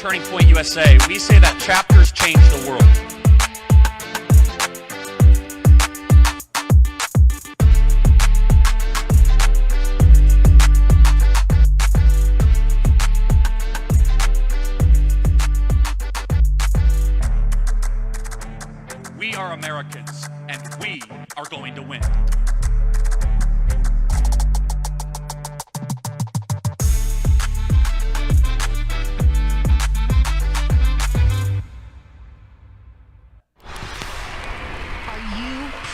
Turning Point USA, we say that chapters change the world. We are Americans, and we are going to win.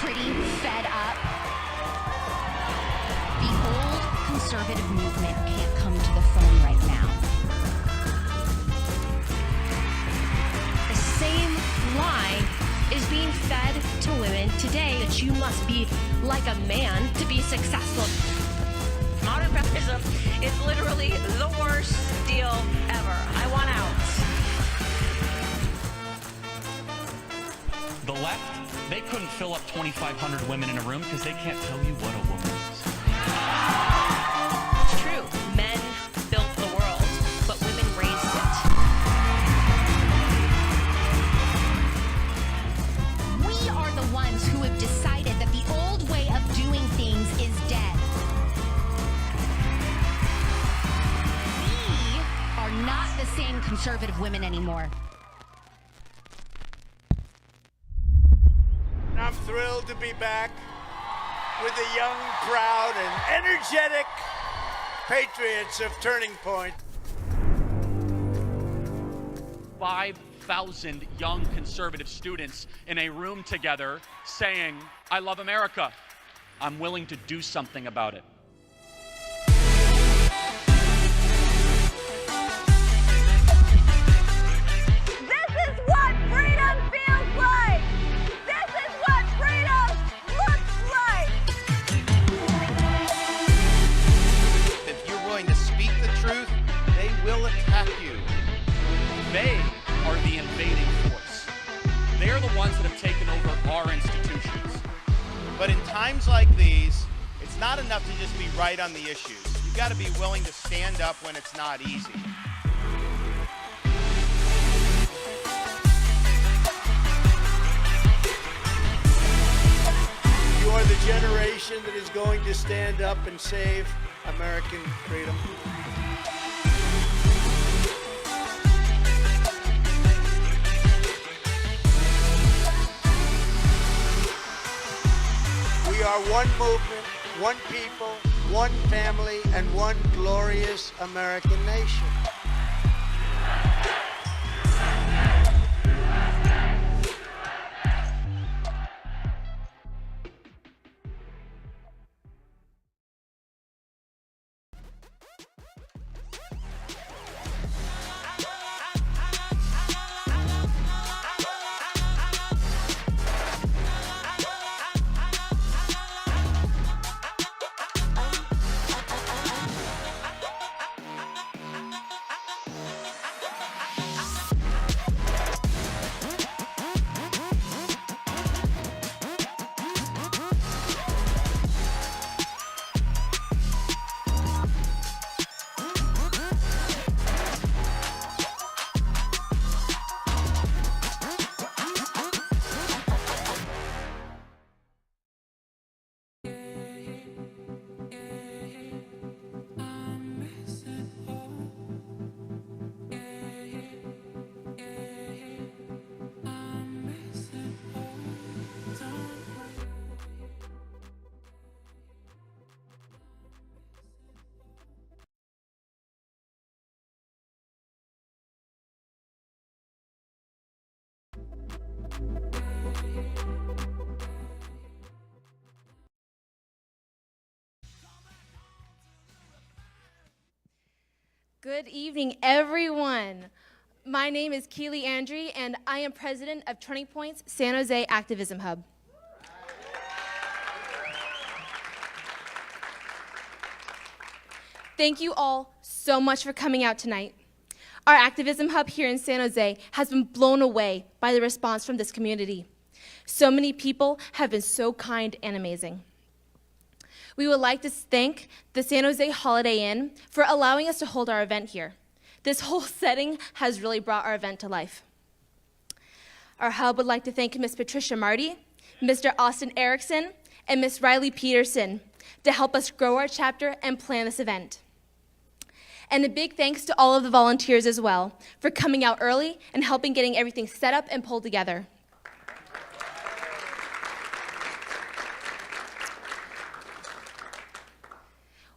Pretty fed up? The old conservative movement can't come to the phone right now. The same lie is being fed to women today, that you must be like a man to be successful. Modern feminism is literally the worst deal ever. I want out. The left, they couldn't fill up 2,500 women in a room because they can't tell you what a woman is. It's true. Men built the world, but women raised it. We are the ones who have decided that the old way of doing things is dead. We are not the same conservative women anymore. I'm thrilled to be back with the young, proud, and energetic patriots of Turning Point. 5,000 young conservative students in a room together saying, I love America. I'm willing to do something about it. This is what freedom feels like! This is what freedom looks like! If you're willing to speak the truth, they will attack you. They are the invading force. They are the ones that have taken over our institutions. But in times like these, it's not enough to just be right on the issues. You've got to be willing to stand up when it's not easy. You are the generation that is going to stand up and save American freedom. We are one movement, one people, one family, and one glorious American nation. Good evening, everyone. My name is Keely Andre, and I am president of Turning Point's San Jose Activism Hub. Thank you all so much for coming out tonight. Our activism hub here in San Jose has been blown away by the response from this community. So many people have been so kind and amazing. We would like to thank the San Jose Holiday Inn for allowing us to hold our event here. This whole setting has really brought our event to life. Our hub would like to thank Ms. Patricia Marty, Mr. Austin Erickson, and Ms. Riley Peterson to help us grow our chapter and plan this event. And a big thanks to all of the volunteers as well for coming out early and helping getting everything set up and pulled together.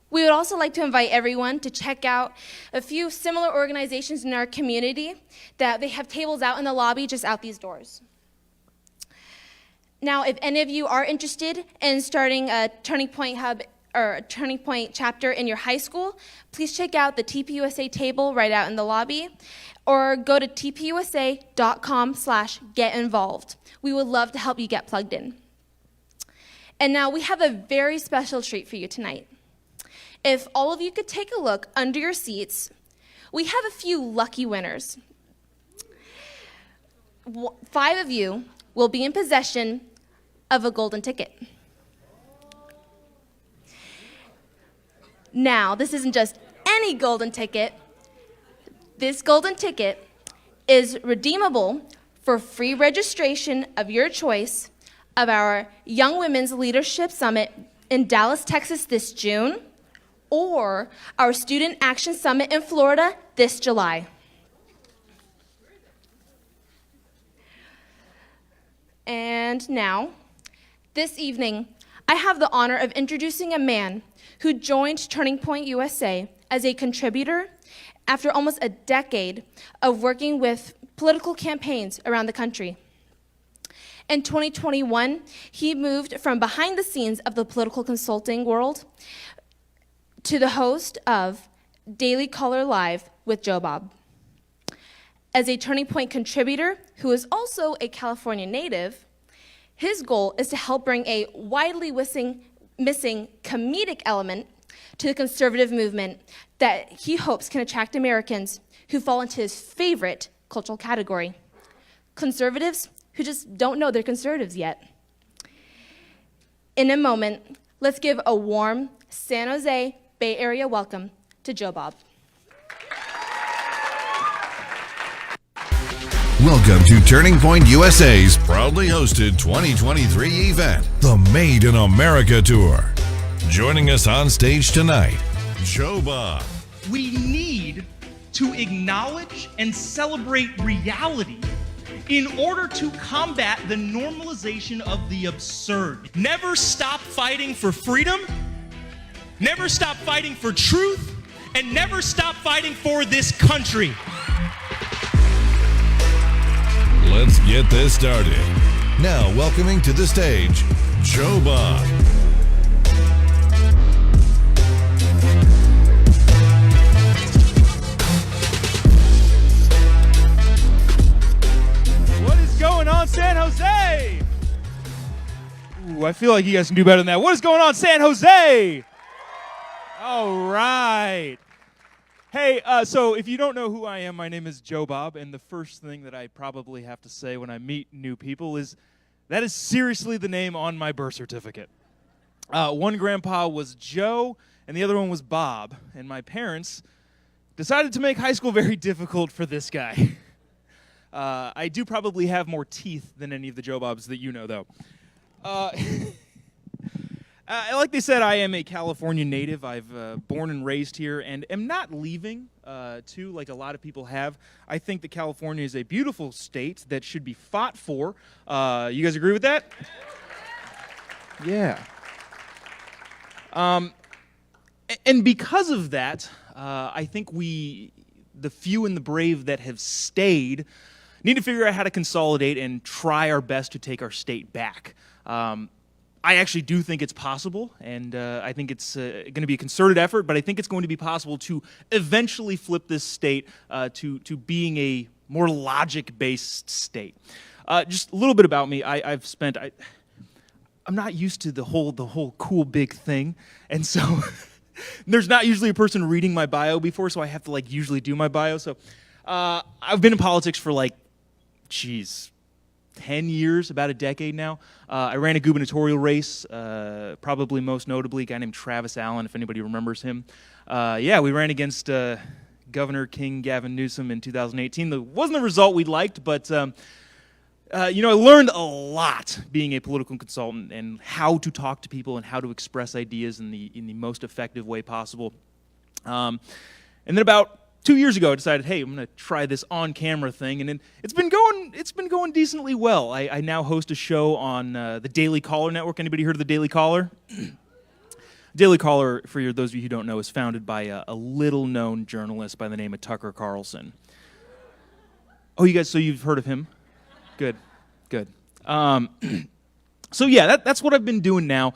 We would also like to invite everyone to check out a few similar organizations in our community that they have tables out in the lobby just out these doors. Now, if any of you are interested in starting a Turning Point Hub or a Turning Point chapter in your high school, please check out the TPUSA table right out in the lobby or go to tpusa.com/getinvolved. We would love to help you get plugged in. And now we have a very special treat for you tonight. If all of you could take a look under your seats, we have a few lucky winners. 5 of you will be in possession of a golden ticket. Now, this isn't just any golden ticket. This golden ticket is redeemable for free registration of your choice of our Young Women's Leadership Summit in Dallas, Texas this June, or our Student Action Summit in Florida this July. And now, this evening, I have the honor of introducing a man who joined Turning Point USA as a contributor after almost a decade of working with political campaigns around the country. In 2021, he moved from behind the scenes of the political consulting world to the host of Daily Caller Live with JOBOB. As a Turning Point contributor who is also a California native, his goal is to help bring a widely missing comedic element to the conservative movement that he hopes can attract Americans who fall into his favorite cultural category: conservatives who just don't know they're conservatives yet. In a moment, let's give a warm San Jose Bay Area welcome to JOBOB. Welcome to Turning Point USA's proudly hosted 2023 event, the Made in America Tour. Joining us on stage tonight, JOBOB. We need to acknowledge and celebrate reality in order to combat the normalization of the absurd. Never stop fighting for freedom, never stop fighting for truth, and never stop fighting for this country. Let's get this started. Now welcoming to the stage, JOBOB. What is going on, San Jose? Ooh, I feel like you guys can do better than that. What is going on, San Jose? All right. Hey, so if you don't know who I am, my name is JOBOB, and the first thing that I probably have to say when I meet new people is that is seriously the name on my birth certificate. One grandpa was Joe, and the other one was Bob, and my parents decided to make high school very difficult for this guy. I do probably have more teeth than any of the JOBOBs that you know, though. Like they said, I am a California native. I've born and raised here and am not leaving, too, like a lot of people have. I think that California is a beautiful state that should be fought for. You guys agree with that? Yeah. And because of that, I think the few and the brave that have stayed, need to figure out how to consolidate and try our best to take our state back. I actually do think it's possible, and I think it's going to be a concerted effort, but I think it's going to be possible to eventually flip this state to being a more logic-based state. Just a little bit about me. I'm not used to the whole cool big thing, and so there's not usually a person reading my bio before, so I have to usually do my bio. So I've been in politics for 10 years, about a decade now. I ran a gubernatorial race, probably most notably a guy named Travis Allen, if anybody remembers him. We ran against Governor King Gavin Newsom in 2018. That wasn't the result we liked, but I learned a lot being a political consultant and how to talk to people and how to express ideas in the most effective way possible. And then about 2 years ago, I decided, hey, I'm going to try this on-camera thing, and it's been going decently well. I now host a show on the Daily Caller Network. Anybody heard of the Daily Caller? Daily Caller, for those of you who don't know, is founded by a little-known journalist by the name of Tucker Carlson. Oh, so you've heard of him? Good. So yeah, that's what I've been doing now,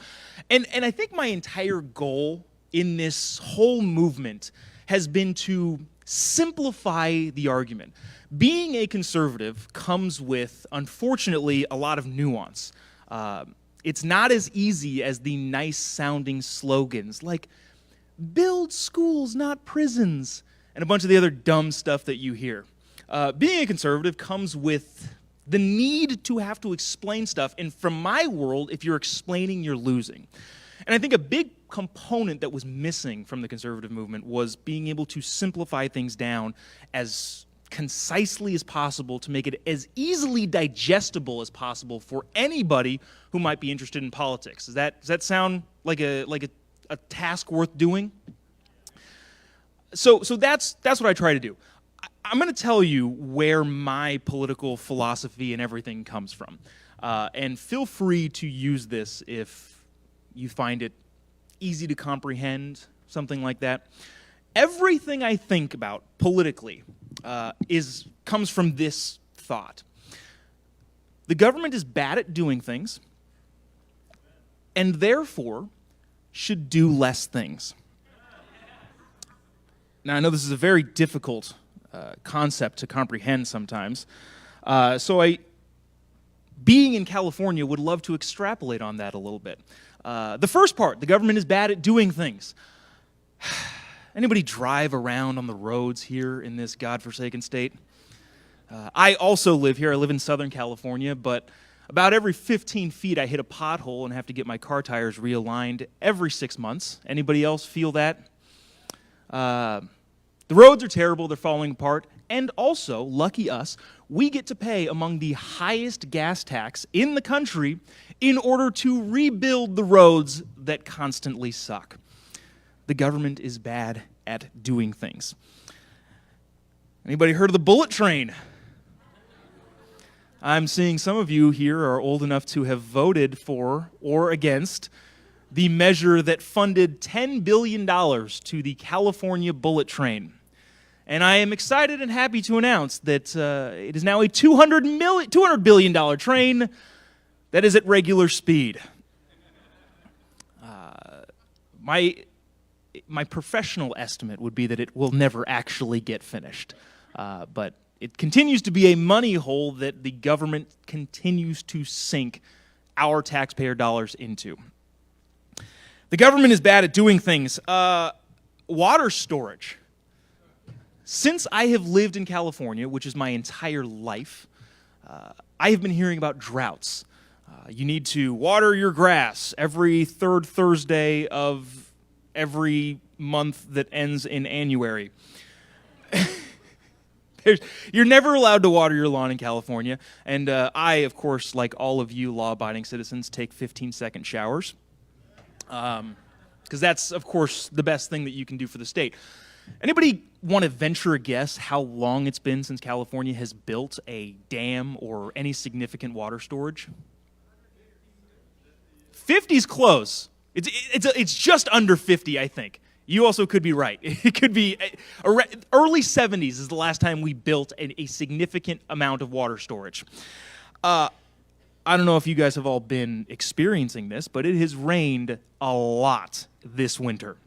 and I think my entire goal in this whole movement has been to simplify the argument. Being a conservative comes with, unfortunately, a lot of nuance. It's not as easy as the nice-sounding slogans like "build schools, not prisons," and a bunch of the other dumb stuff that you hear. Being a conservative comes with the need to have to explain stuff, and from my world, if you're explaining, you're losing. And I think a big component that was missing from the conservative movement was being able to simplify things down as concisely as possible to make it as easily digestible as possible for anybody who might be interested in politics. Does that sound like a task worth doing? So that's what I try to do. I'm going to tell you where my political philosophy and everything comes from. And feel free to use this if you find it easy to comprehend, something like that. Everything I think about politically comes from this thought. The government is bad at doing things, and therefore should do less things. Now, I know this is a very difficult concept to comprehend sometimes, so being in California, would love to extrapolate on that a little bit. The first part, the government is bad at doing things. Anybody drive around on the roads here in this godforsaken state? I also live here. I live in Southern California, but about every 15 feet I hit a pothole and have to get my car tires realigned every 6 months. Anybody else feel that? The roads are terrible. They're falling apart. And also, lucky us, we get to pay among the highest gas tax in the country in order to rebuild the roads that constantly suck. The government is bad at doing things. Anybody heard of the bullet train? I'm seeing some of you here are old enough to have voted for or against the measure that funded $10 billion to the California bullet train. And I am excited and happy to announce that it is now a $200 billion train that is at regular speed. My professional estimate would be that it will never actually get finished. But it continues to be a money hole that the government continues to sink our taxpayer dollars into. The government is bad at doing things. Water storage. Since I have lived in California, which is my entire life, I have been hearing about droughts. You need to water your grass every third Thursday of every month that ends in January. You're never allowed to water your lawn in California. And I, of course, like all of you law-abiding citizens, take 15-second showers. Because that's, of course, the best thing that you can do for the state. Anybody want to venture a guess how long it's been since California has built a dam or any significant water storage? 50's close. It's just under 50, I think. You also could be right. It could be early 70s is the last time we built a significant amount of water storage. I don't know if you guys have all been experiencing this, but it has rained a lot this winter.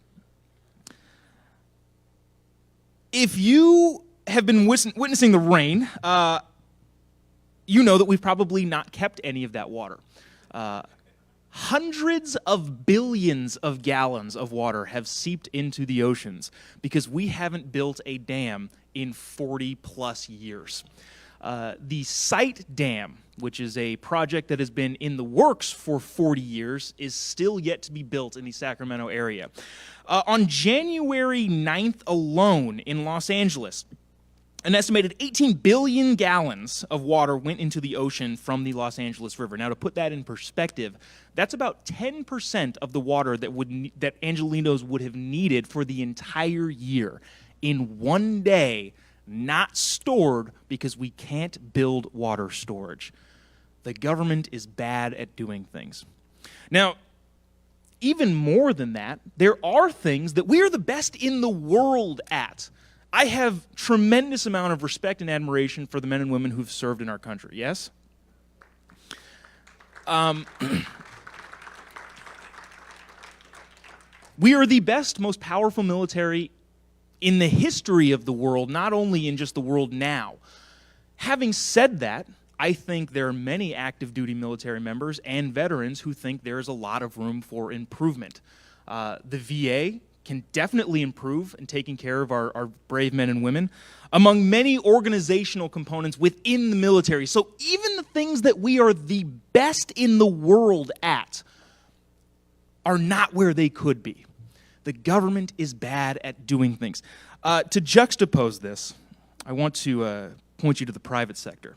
If you have been witnessing the rain, you know that we've probably not kept any of that water. Hundreds of billions of gallons of water have seeped into the oceans because we haven't built a dam in 40-plus years. The Site Dam, which is a project that has been in the works for 40 years, is still yet to be built in the Sacramento area. On January 9th alone in Los Angeles, an estimated 18 billion gallons of water went into the ocean from the Los Angeles River. Now, to put that in perspective, that's about 10% of the water that Angelinos would have needed for the entire year in one day, not stored because we can't build water storage. The government is bad at doing things. Now, even more than that, there are things that we are the best in the world at. I have tremendous amount of respect and admiration for the men and women who've served in our country, yes? We are the best, most powerful military in the history of the world, not only in just the world now. Having said that, I think there are many active duty military members and veterans who think there is a lot of room for improvement. The VA can definitely improve in taking care of our brave men and women, among many organizational components within the military. So even the things that we are the best in the world at are not where they could be. The government is bad at doing things. To juxtapose this, I want to point you to the private sector.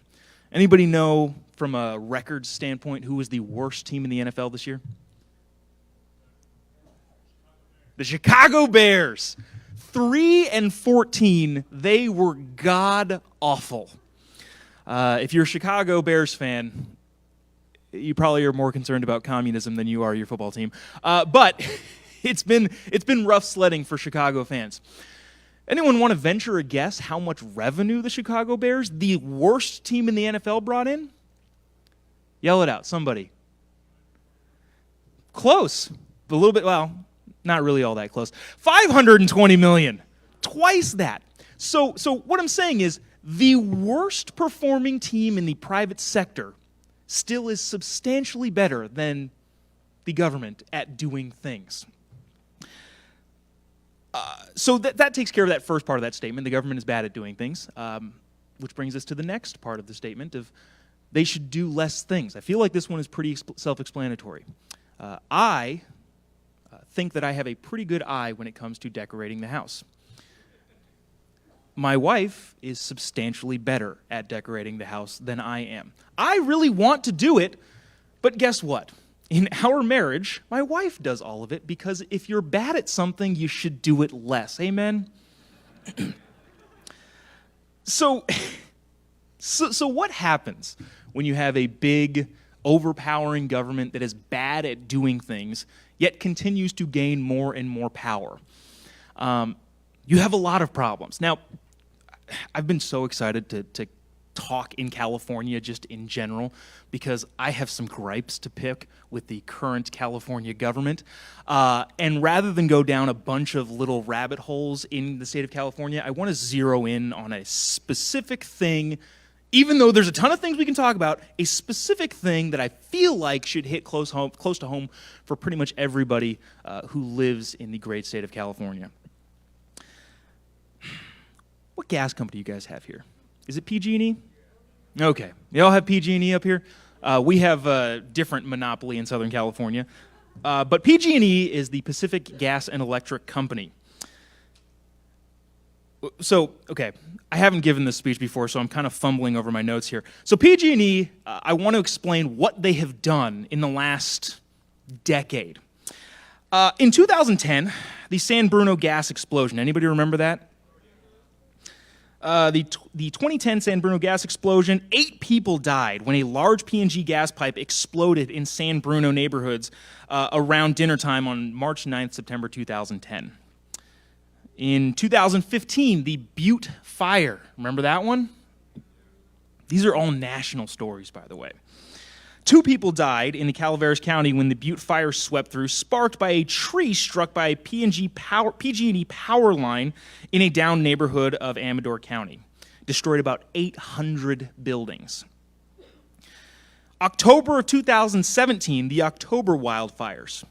Anybody know, from a record standpoint, who was the worst team in the NFL this year? The Chicago Bears. 3-14, they were god-awful. If you're a Chicago Bears fan, you probably are more concerned about communism than you are your football team. But it's been rough sledding for Chicago fans. Anyone want to venture a guess how much revenue the Chicago Bears, the worst team in the NFL, brought in? Yell it out, somebody. Close. A little bit, well, not really all that close. $520 million. Twice that. So what I'm saying is the worst performing team in the private sector still is substantially better than the government at doing things. So that takes care of that first part of that statement. The government is bad at doing things, which brings us to the next part of the statement of they should do less things. I feel like this one is pretty self-explanatory. I think that I have a pretty good eye when it comes to decorating the house. My wife is substantially better at decorating the house than I am. I really want to do it, but guess what? In our marriage, my wife does all of it because if you're bad at something, you should do it less. Amen? So what happens when you have a big, overpowering government that is bad at doing things, yet continues to gain more and more power? You have a lot of problems. Now, I've been so excited to talk in California just in general because I have some gripes to pick with the current California government. And rather than go down a bunch of little rabbit holes in the state of California, I want to zero in on a specific thing, even though there's a ton of things we can talk about, a specific thing that I feel like should hit close to home for pretty much everybody who lives in the great state of California. What gas company do you guys have here? Is it PG&E? Okay. You all have PG&E up here? We have a different monopoly in Southern California. But PG&E is the Pacific Gas and Electric Company. So, okay, I haven't given this speech before, so I'm kind of fumbling over my notes here. So PG&E, I want to explain what they have done in the last decade. In 2010, the San Bruno gas explosion. Anybody remember that? The 2010 San Bruno gas explosion, 8 people died when a large P&G gas pipe exploded in San Bruno neighborhoods around dinner time on March 9th, September 2010. In 2015, the Butte fire. Remember that one? These are all national stories, by the way. 2 people died in the Calaveras County when the Butte fire swept through, sparked by a tree struck by a PG&E power line in a downed neighborhood of Amador County. Destroyed about 800 buildings. October of 2017, the October wildfires.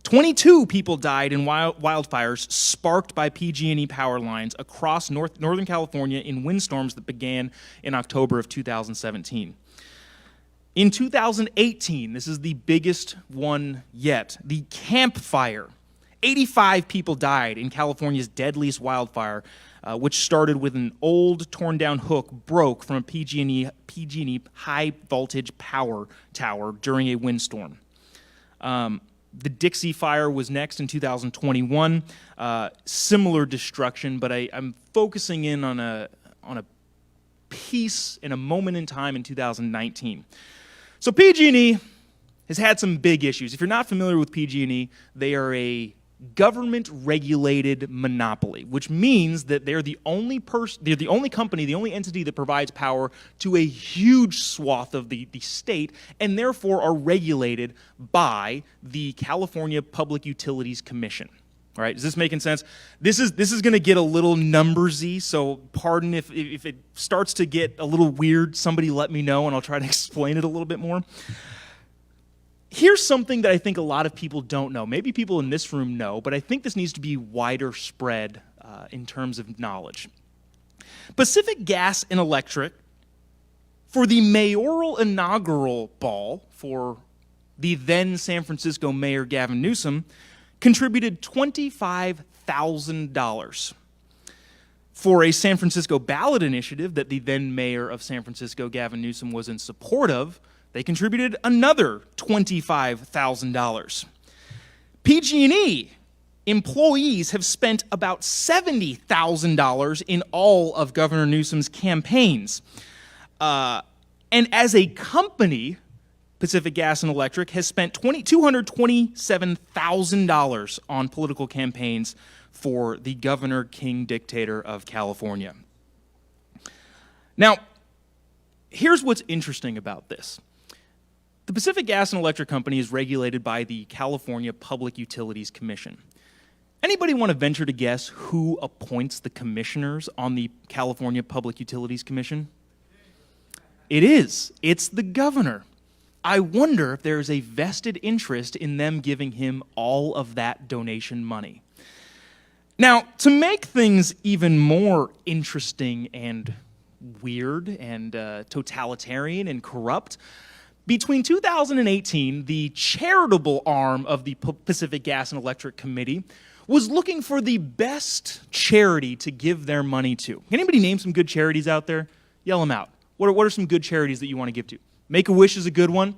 22 people died in wildfires sparked by PG&E power lines across Northern California in windstorms that began in October of 2017. In 2018, this is the biggest one yet, the Camp Fire. 85 people died in California's deadliest wildfire, which started with an old torn-down hook broke from a PG&E high-voltage power tower during a windstorm. The Dixie Fire was next in 2021. Similar destruction, but I'm focusing in on a piece in a moment in time in 2019. So PG&E has had some big issues. If you're not familiar with PG&E, they are a government-regulated monopoly, which means that they're the only company, the only entity that provides power to a huge swath of the state, and therefore are regulated by the California Public Utilities Commission. All right, is this making sense? This is going to get a little numbersy, so pardon if it starts to get a little weird. Somebody let me know, and I'll try to explain it a little bit more. Here's something that I think a lot of people don't know. Maybe people in this room know, but I think this needs to be wider spread in terms of knowledge. Pacific Gas and Electric, for the mayoral inaugural ball for the then San Francisco Mayor Gavin Newsom, contributed $25,000. For a San Francisco ballot initiative that the then mayor of San Francisco, Gavin Newsom, was in support of, they contributed another $25,000. PG&E employees have spent about $70,000 in all of Governor Newsom's campaigns. And as a company, Pacific Gas and Electric has spent $227,000 on political campaigns for the Governor King Dictator of California. Now, here's what's interesting about this. The Pacific Gas and Electric Company is regulated by the California Public Utilities Commission. Anybody want to venture to guess who appoints the commissioners on the California Public Utilities Commission? It's the governor. I wonder if there is a vested interest in them giving him all of that donation money. Now, to make things even more interesting and weird and totalitarian and corrupt, between 2018, the charitable arm of the Pacific Gas and Electric Committee was looking for the best charity to give their money to. Can anybody name some good charities out there? Yell them out. What are some good charities that you want to give to? Make-A-Wish is a good one.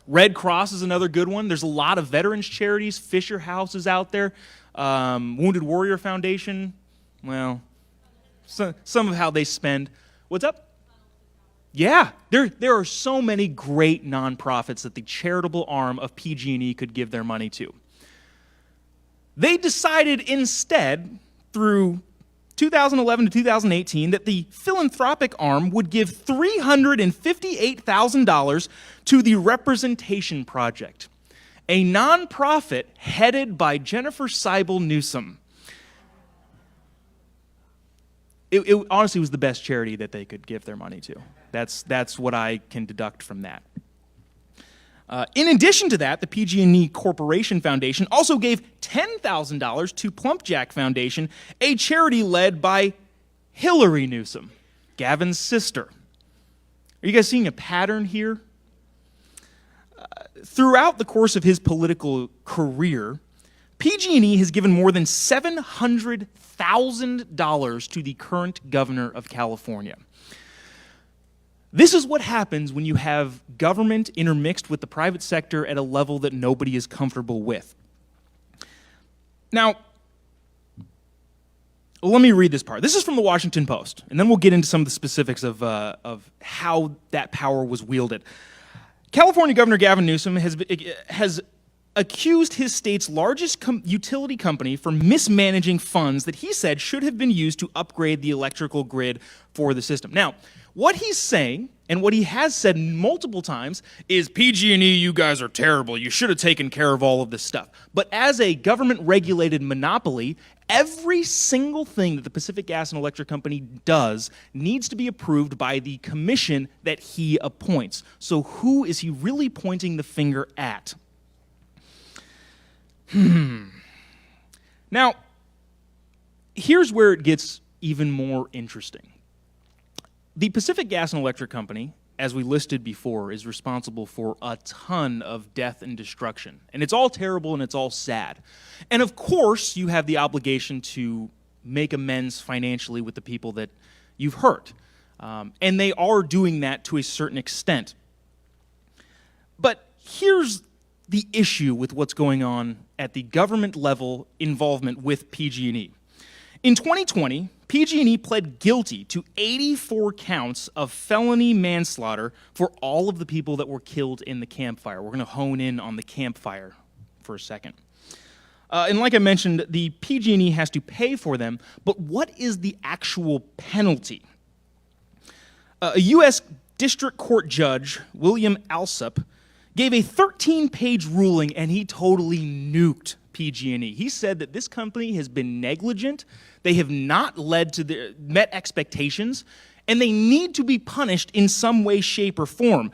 Red Cross is another good one. There's a lot of veterans charities. Fisher House is out there. Wounded Warrior Foundation. Well, some of how they spend. What's up? Yeah, there are so many great nonprofits that the charitable arm of PG&E could give their money to. They decided instead, through 2011 to 2018, that the philanthropic arm would give $358,000 to the Representation Project, a nonprofit headed by Jennifer Seibel Newsom. It honestly was the best charity that they could give their money to. That's what I can deduct from that. In addition to that, the PG&E Corporation Foundation also gave $10,000 to Plumpjack Foundation, a charity led by Hillary Newsom, Gavin's sister. Are you guys seeing a pattern here? Throughout the course of his political career, PG&E has given more than $700,000 to the current governor of California. This is what happens when you have government intermixed with the private sector at a level that nobody is comfortable with. Now, let me read this part. This is from the Washington Post, and then we'll get into some of the specifics of how that power was wielded. California Governor Gavin Newsom has accused his state's largest utility company for mismanaging funds that he said should have been used to upgrade the electrical grid for the system. Now, what he's saying, and what he has said multiple times, is PG&E, you guys are terrible. You should have taken care of all of this stuff. But as a government-regulated monopoly, every single thing that the Pacific Gas and Electric Company does needs to be approved by the commission that he appoints. So who is he really pointing the finger at? Now, here's where it gets even more interesting. The Pacific Gas and Electric Company as we listed before, is responsible for a ton of death and destruction. And it's all terrible and it's all sad. And of course, you have the obligation to make amends financially with the people that you've hurt. And they are doing that to a certain extent. But here's the issue with what's going on at the government level involvement with PG&E. In 2020, PG&E pled guilty to 84 counts of felony manslaughter for all of the people that were killed in the Camp Fire. We're going to hone in on the Camp Fire for a second. And like I mentioned, the PG&E has to pay for them, but what is the actual penalty? A U.S. District Court Judge, William Alsup, gave a 13-page ruling, and he totally nuked PG&E. He said that this company has been negligent, they have not met expectations, and they need to be punished in some way, shape, or form.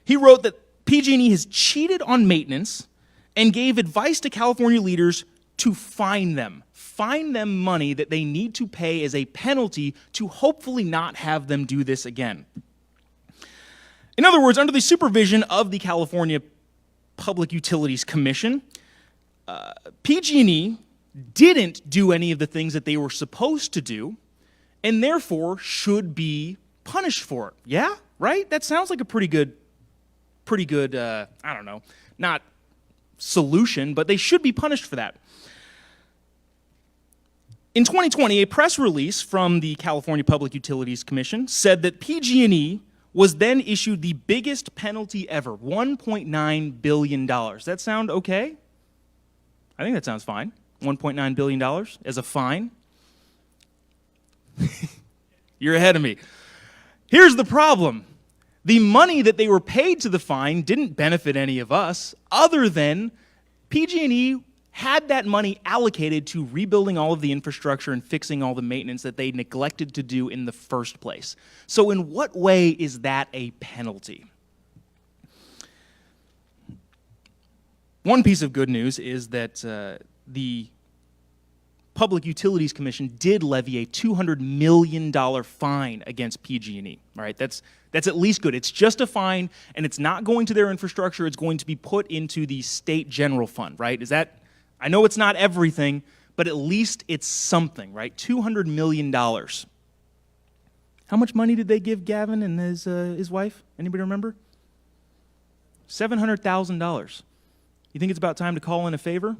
He wrote that PG&E has cheated on maintenance and gave advice to California leaders to fine them money that they need to pay as a penalty to hopefully not have them do this again. In other words, under the supervision of the California Public Utilities Commission, PG&E didn't do any of the things that they were supposed to do, and therefore should be punished for it. Yeah, right? That sounds like a pretty good, I don't know, not solution, but they should be punished for that. In 2020, a press release from the California Public Utilities Commission said that PG&E was then issued the biggest penalty ever, $1.9 billion. Does that sound okay? I think that sounds fine. $1.9 billion as a fine. You're ahead of me. Here's the problem. The money that they were paid to the fine didn't benefit any of us, other than PG&E had that money allocated to rebuilding all of the infrastructure and fixing all the maintenance that they neglected to do in the first place. So in what way is that a penalty? One piece of good news is that the Public Utilities Commission did levy a $200 million fine against PG&E. All right, that's at least good. It's just a fine, and it's not going to their infrastructure. It's going to be put into the state general fund, right? Is that? I know it's not everything, but at least it's something, right? $200 million. How much money did they give Gavin and his wife? Anybody remember? $700,000. You think it's about time to call in a favor?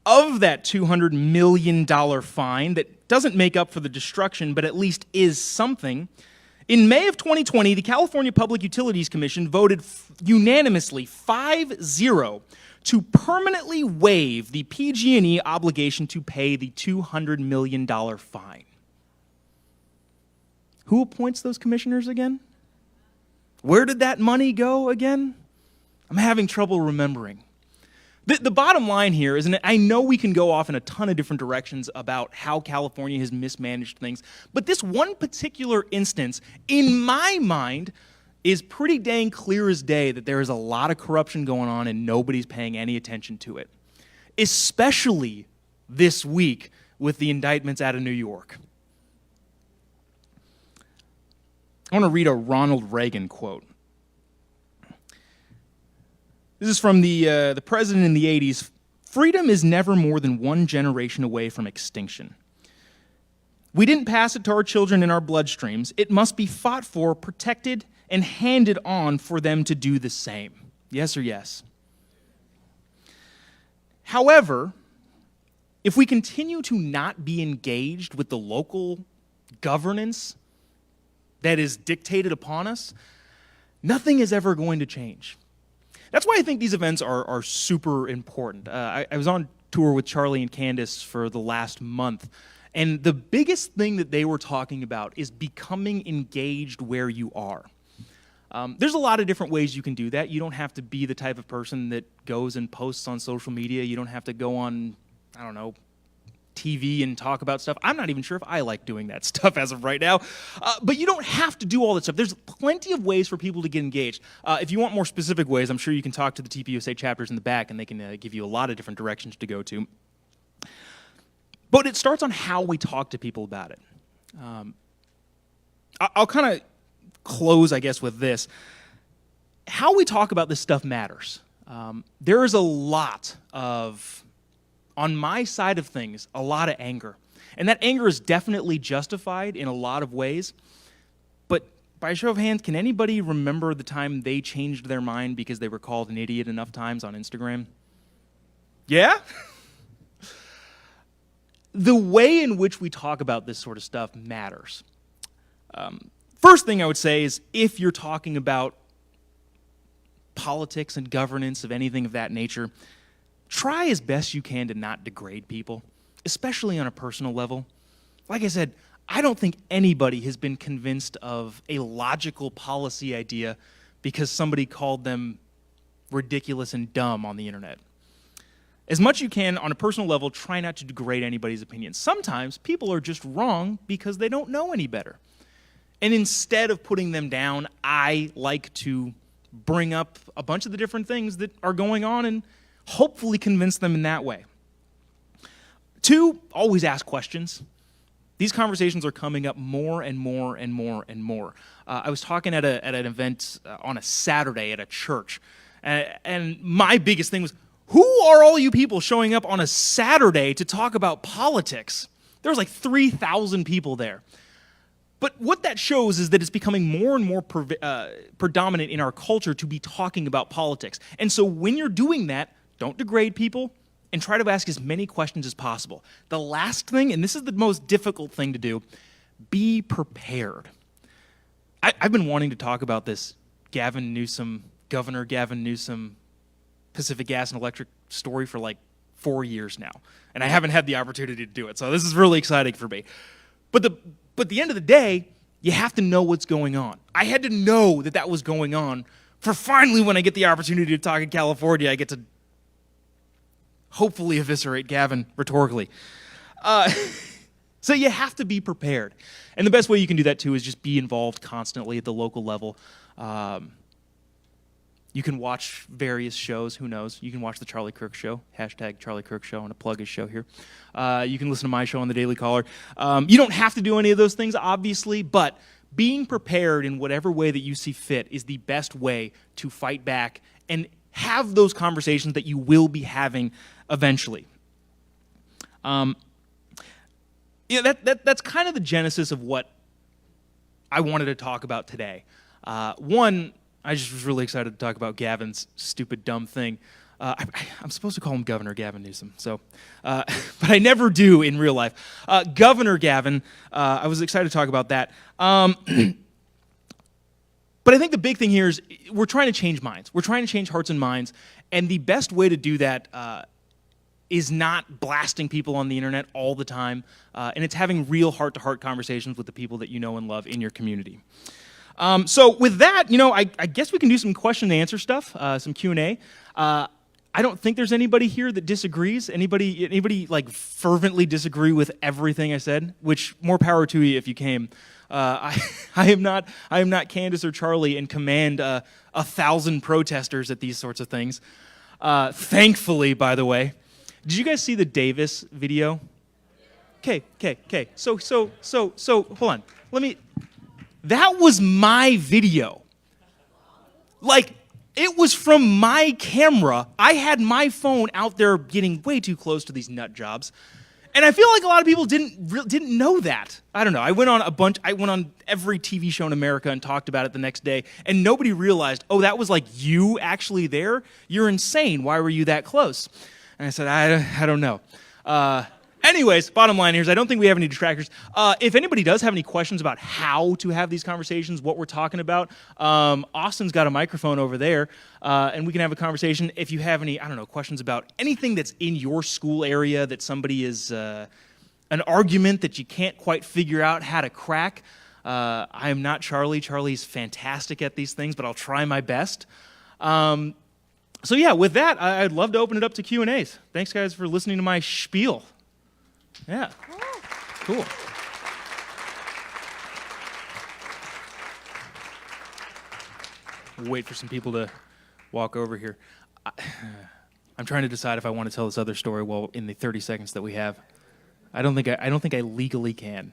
Of that $200 million fine that doesn't make up for the destruction, but at least is something, in May of 2020, the California Public Utilities Commission voted unanimously 5-0 to permanently waive the PG&E obligation to pay the $200 million fine. Who appoints those commissioners again? Where did that money go again? I'm having trouble remembering. The bottom line here is, and I know we can go off in a ton of different directions about how California has mismanaged things, but this one particular instance, in my mind, is pretty dang clear as day that there is a lot of corruption going on and nobody's paying any attention to it. Especially this week with the indictments out of New York. I want to read a Ronald Reagan quote. This is from the president in the 80s. Freedom is never more than one generation away from extinction. We didn't pass it to our children in our bloodstreams. It must be fought for, protected, and handed on for them to do the same. Yes or yes? However, if we continue to not be engaged with the local governance that is dictated upon us, nothing is ever going to change. That's why I think these events are super important. I was on tour with Charlie and Candace for the last month, and the biggest thing that they were talking about is becoming engaged where you are. There's a lot of different ways you can do that. You don't have to be the type of person that goes and posts on social media. You don't have to go on, I don't know, TV and talk about stuff. I'm not even sure if I like doing that stuff as of right now. But you don't have to do all that stuff. There's plenty of ways for people to get engaged. If you want more specific ways, I'm sure you can talk to the TPUSA chapters in the back, and they can give you a lot of different directions to go to. But it starts on how we talk to people about it. I'll kind of close, I guess, with this. How we talk about this stuff matters. There is a lot of, on my side of things, a lot of anger. And that anger is definitely justified in a lot of ways. But by a show of hands, can anybody remember the time they changed their mind because they were called an idiot enough times on Instagram? Yeah? The way in which we talk about this sort of stuff matters. First thing I would say is if you're talking about politics and governance of anything of that nature, try as best you can to not degrade people, especially on a personal level. Like I said, I don't think anybody has been convinced of a logical policy idea because somebody called them ridiculous and dumb on the internet. As much as you can, on a personal level, try not to degrade anybody's opinion. Sometimes people are just wrong because they don't know any better. And instead of putting them down, I like to bring up a bunch of the different things that are going on and hopefully convince them in that way. 2, always ask questions. These conversations are coming up more and more and more and more. I was talking at an event on a Saturday at a church, and my biggest thing was, who are all you people showing up on a Saturday to talk about politics? There was like 3,000 people there. But what that shows is that it's becoming more and more predominant in our culture to be talking about politics. And so when you're doing that, don't degrade people and try to ask as many questions as possible. The last thing, and this is the most difficult thing to do, be prepared. I've been wanting to talk about this Governor Gavin Newsom, Pacific Gas and Electric story for like 4 years now, and I haven't had the opportunity to do it, so this is really exciting for me. But at the end of the day, you have to know what's going on. I had to know that was going on for finally when I get the opportunity to talk in California, I get to hopefully eviscerate Gavin rhetorically. So you have to be prepared. And the best way you can do that, too, is just be involved constantly at the local level. You can watch various shows, who knows. You can watch The Charlie Kirk Show, hashtag Charlie Kirk Show, and a plug his show here. You can listen to my show on the Daily Caller. You don't have to do any of those things, obviously, but being prepared in whatever way that you see fit is the best way to fight back and have those conversations that you will be having eventually. That's kind of the genesis of what I wanted to talk about today. One, I just was really excited to talk about Gavin's stupid, dumb thing. I'm supposed to call him Governor Gavin Newsom, but I never do in real life. Governor Gavin, I was excited to talk about that. But I think the big thing here is we're trying to change minds. We're trying to change hearts and minds, and the best way to do that is not blasting people on the internet all the time, and it's having real heart-to-heart conversations with the people that you know and love in your community. So with that, I guess we can do some question and answer stuff, some Q&A. I don't think there's anybody here that disagrees. Anybody like fervently disagree with everything I said? Which more power to you if you came. I am not Candace or Charlie and command 1,000 protesters at these sorts of things. Thankfully, by the way, did you guys see the Davis video? Okay. So hold on. That was my video. Like, it was from my camera. I had my phone out there getting way too close to these nut jobs. And I feel like a lot of people didn't know that. I don't know. I went on every TV show in America and talked about it the next day, and nobody realized, oh, that was like you actually there? You're insane. Why were you that close? And I said, I don't know. Anyways, bottom line here is I don't think we have any detractors. If anybody does have any questions about how to have these conversations, what we're talking about, Austin's got a microphone over there, and we can have a conversation. If you have any, questions about anything that's in your school area that somebody is, an argument that you can't quite figure out how to crack, I am not Charlie. Charlie's fantastic at these things, but I'll try my best. So yeah, with that, I'd love to open it up to Q&As. Thanks, guys, for listening to my spiel. Yeah. Cool. Wait for some people to walk over here. I'm trying to decide if I want to tell this other story well in the 30 seconds that we have. I don't think I legally can.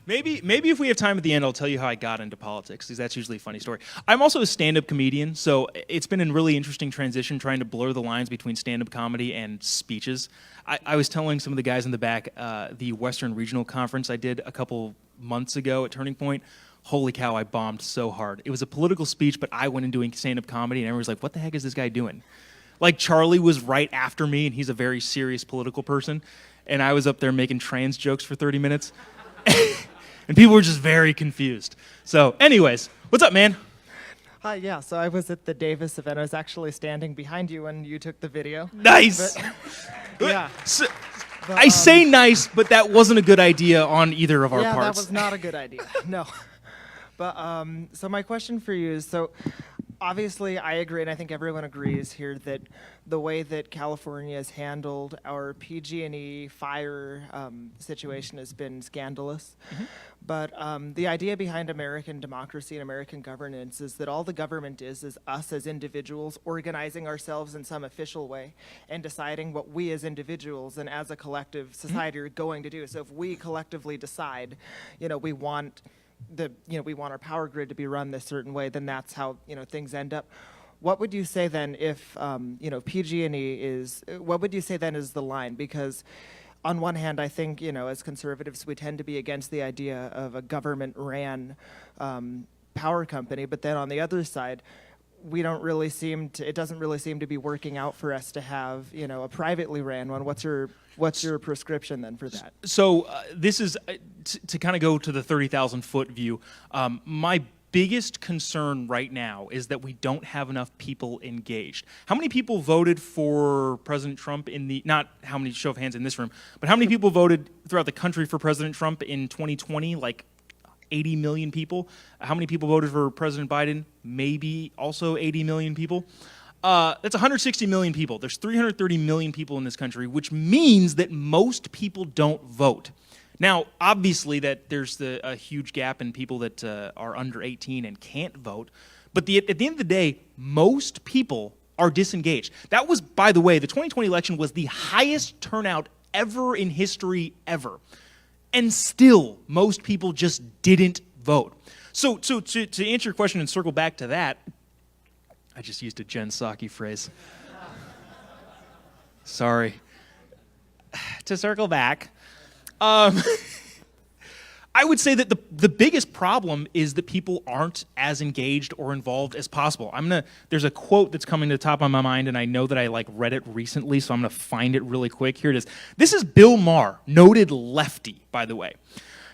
Maybe if we have time at the end, I'll tell you how I got into politics, because that's usually a funny story. I'm also a stand-up comedian, so it's been a really interesting transition trying to blur the lines between stand-up comedy and speeches. I was telling some of the guys in the back, the Western Regional Conference I did a couple months ago at Turning Point, holy cow, I bombed so hard. It was a political speech, but I went in doing stand-up comedy, and everyone was like, what the heck is this guy doing? Like, Charlie was right after me, and he's a very serious political person, and I was up there making trans jokes for 30 minutes. And people were just very confused. So anyways, what's up, man? Hi, yeah, so I was at the Davis event. I was actually standing behind you when you took the video. Nice! But, yeah. So, I say nice, but that wasn't a good idea on either of our parts. Yeah, that was not a good idea, no. But, so my question for you is, so obviously I agree, and I think everyone agrees here, that the way that California has handled our PG&E fire situation has been scandalous. Mm-hmm. But the idea behind American democracy and American governance is that all the government is us as individuals organizing ourselves in some official way and deciding what we as individuals and as a collective society are going to do. So if we collectively decide, we want our power grid to be run this certain way, then that's how, things end up. What would you say then if, PG&E is, what would you say then is the line? Because on one hand, I think, as conservatives, we tend to be against the idea of a government-ran power company, but then on the other side, it doesn't really seem to be working out for us to have, a privately ran one. What's your prescription then for that? So this is, to kind of go to the 30,000-foot view, my biggest concern right now is that we don't have enough people engaged. How many people voted for President Trump not how many show of hands in this room, but how many people voted throughout the country for President Trump in 2020? Like 80 million people. How many people voted for President Biden? Maybe also 80 million people. That's 160 million people. There's 330 million people in this country, which means that most people don't vote. Now, obviously, that there's a huge gap in people that are under 18 and can't vote. But at the end of the day, most people are disengaged. That was, by the way, the 2020 election was the highest turnout ever in history ever. And still, most people just didn't vote. So to answer your question and circle back to that, I just used a Jen Psaki phrase. Sorry. To circle back, I would say that the biggest problem is that people aren't as engaged or involved as possible. There's a quote that's coming to the top of my mind, and I know that I read it recently, so I'm going to find it really quick. Here it is. This is Bill Maher, noted lefty, by the way.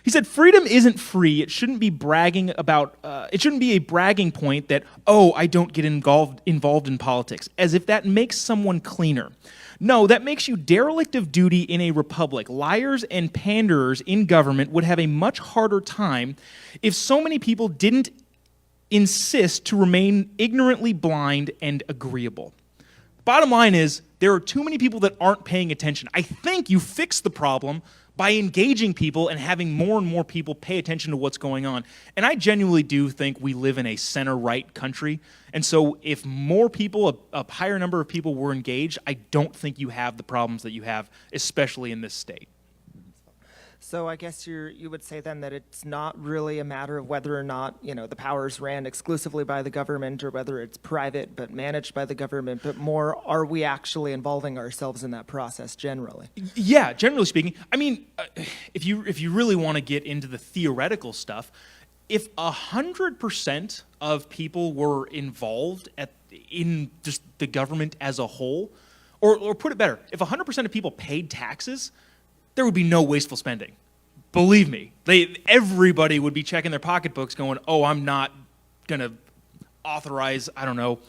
He said, "Freedom isn't free. It shouldn't be bragging about. It shouldn't be a bragging point that, oh, I don't get involved in politics, as if that makes someone cleaner. No, that makes you derelict of duty in a republic. Liars and panderers in government would have a much harder time if so many people didn't insist to remain ignorantly blind and agreeable." Bottom line is, there are too many people that aren't paying attention. I think you fix the problem by engaging people and having more and more people pay attention to what's going on. And I genuinely do think we live in a center-right country. And so if more people, a higher number of people were engaged, I don't think you have the problems that you have, especially in this state. So I guess you would say then that it's not really a matter of whether or not, the power is ran exclusively by the government or whether it's private but managed by the government, but more, are we actually involving ourselves in that process generally? Yeah, generally speaking. I mean, if you really want to get into the theoretical stuff, if 100% of people were involved in just the government as a whole, or put it better, if 100% of people paid taxes, there would be no wasteful spending. Believe me, everybody would be checking their pocketbooks going, oh, I'm not going to authorize, I don't know,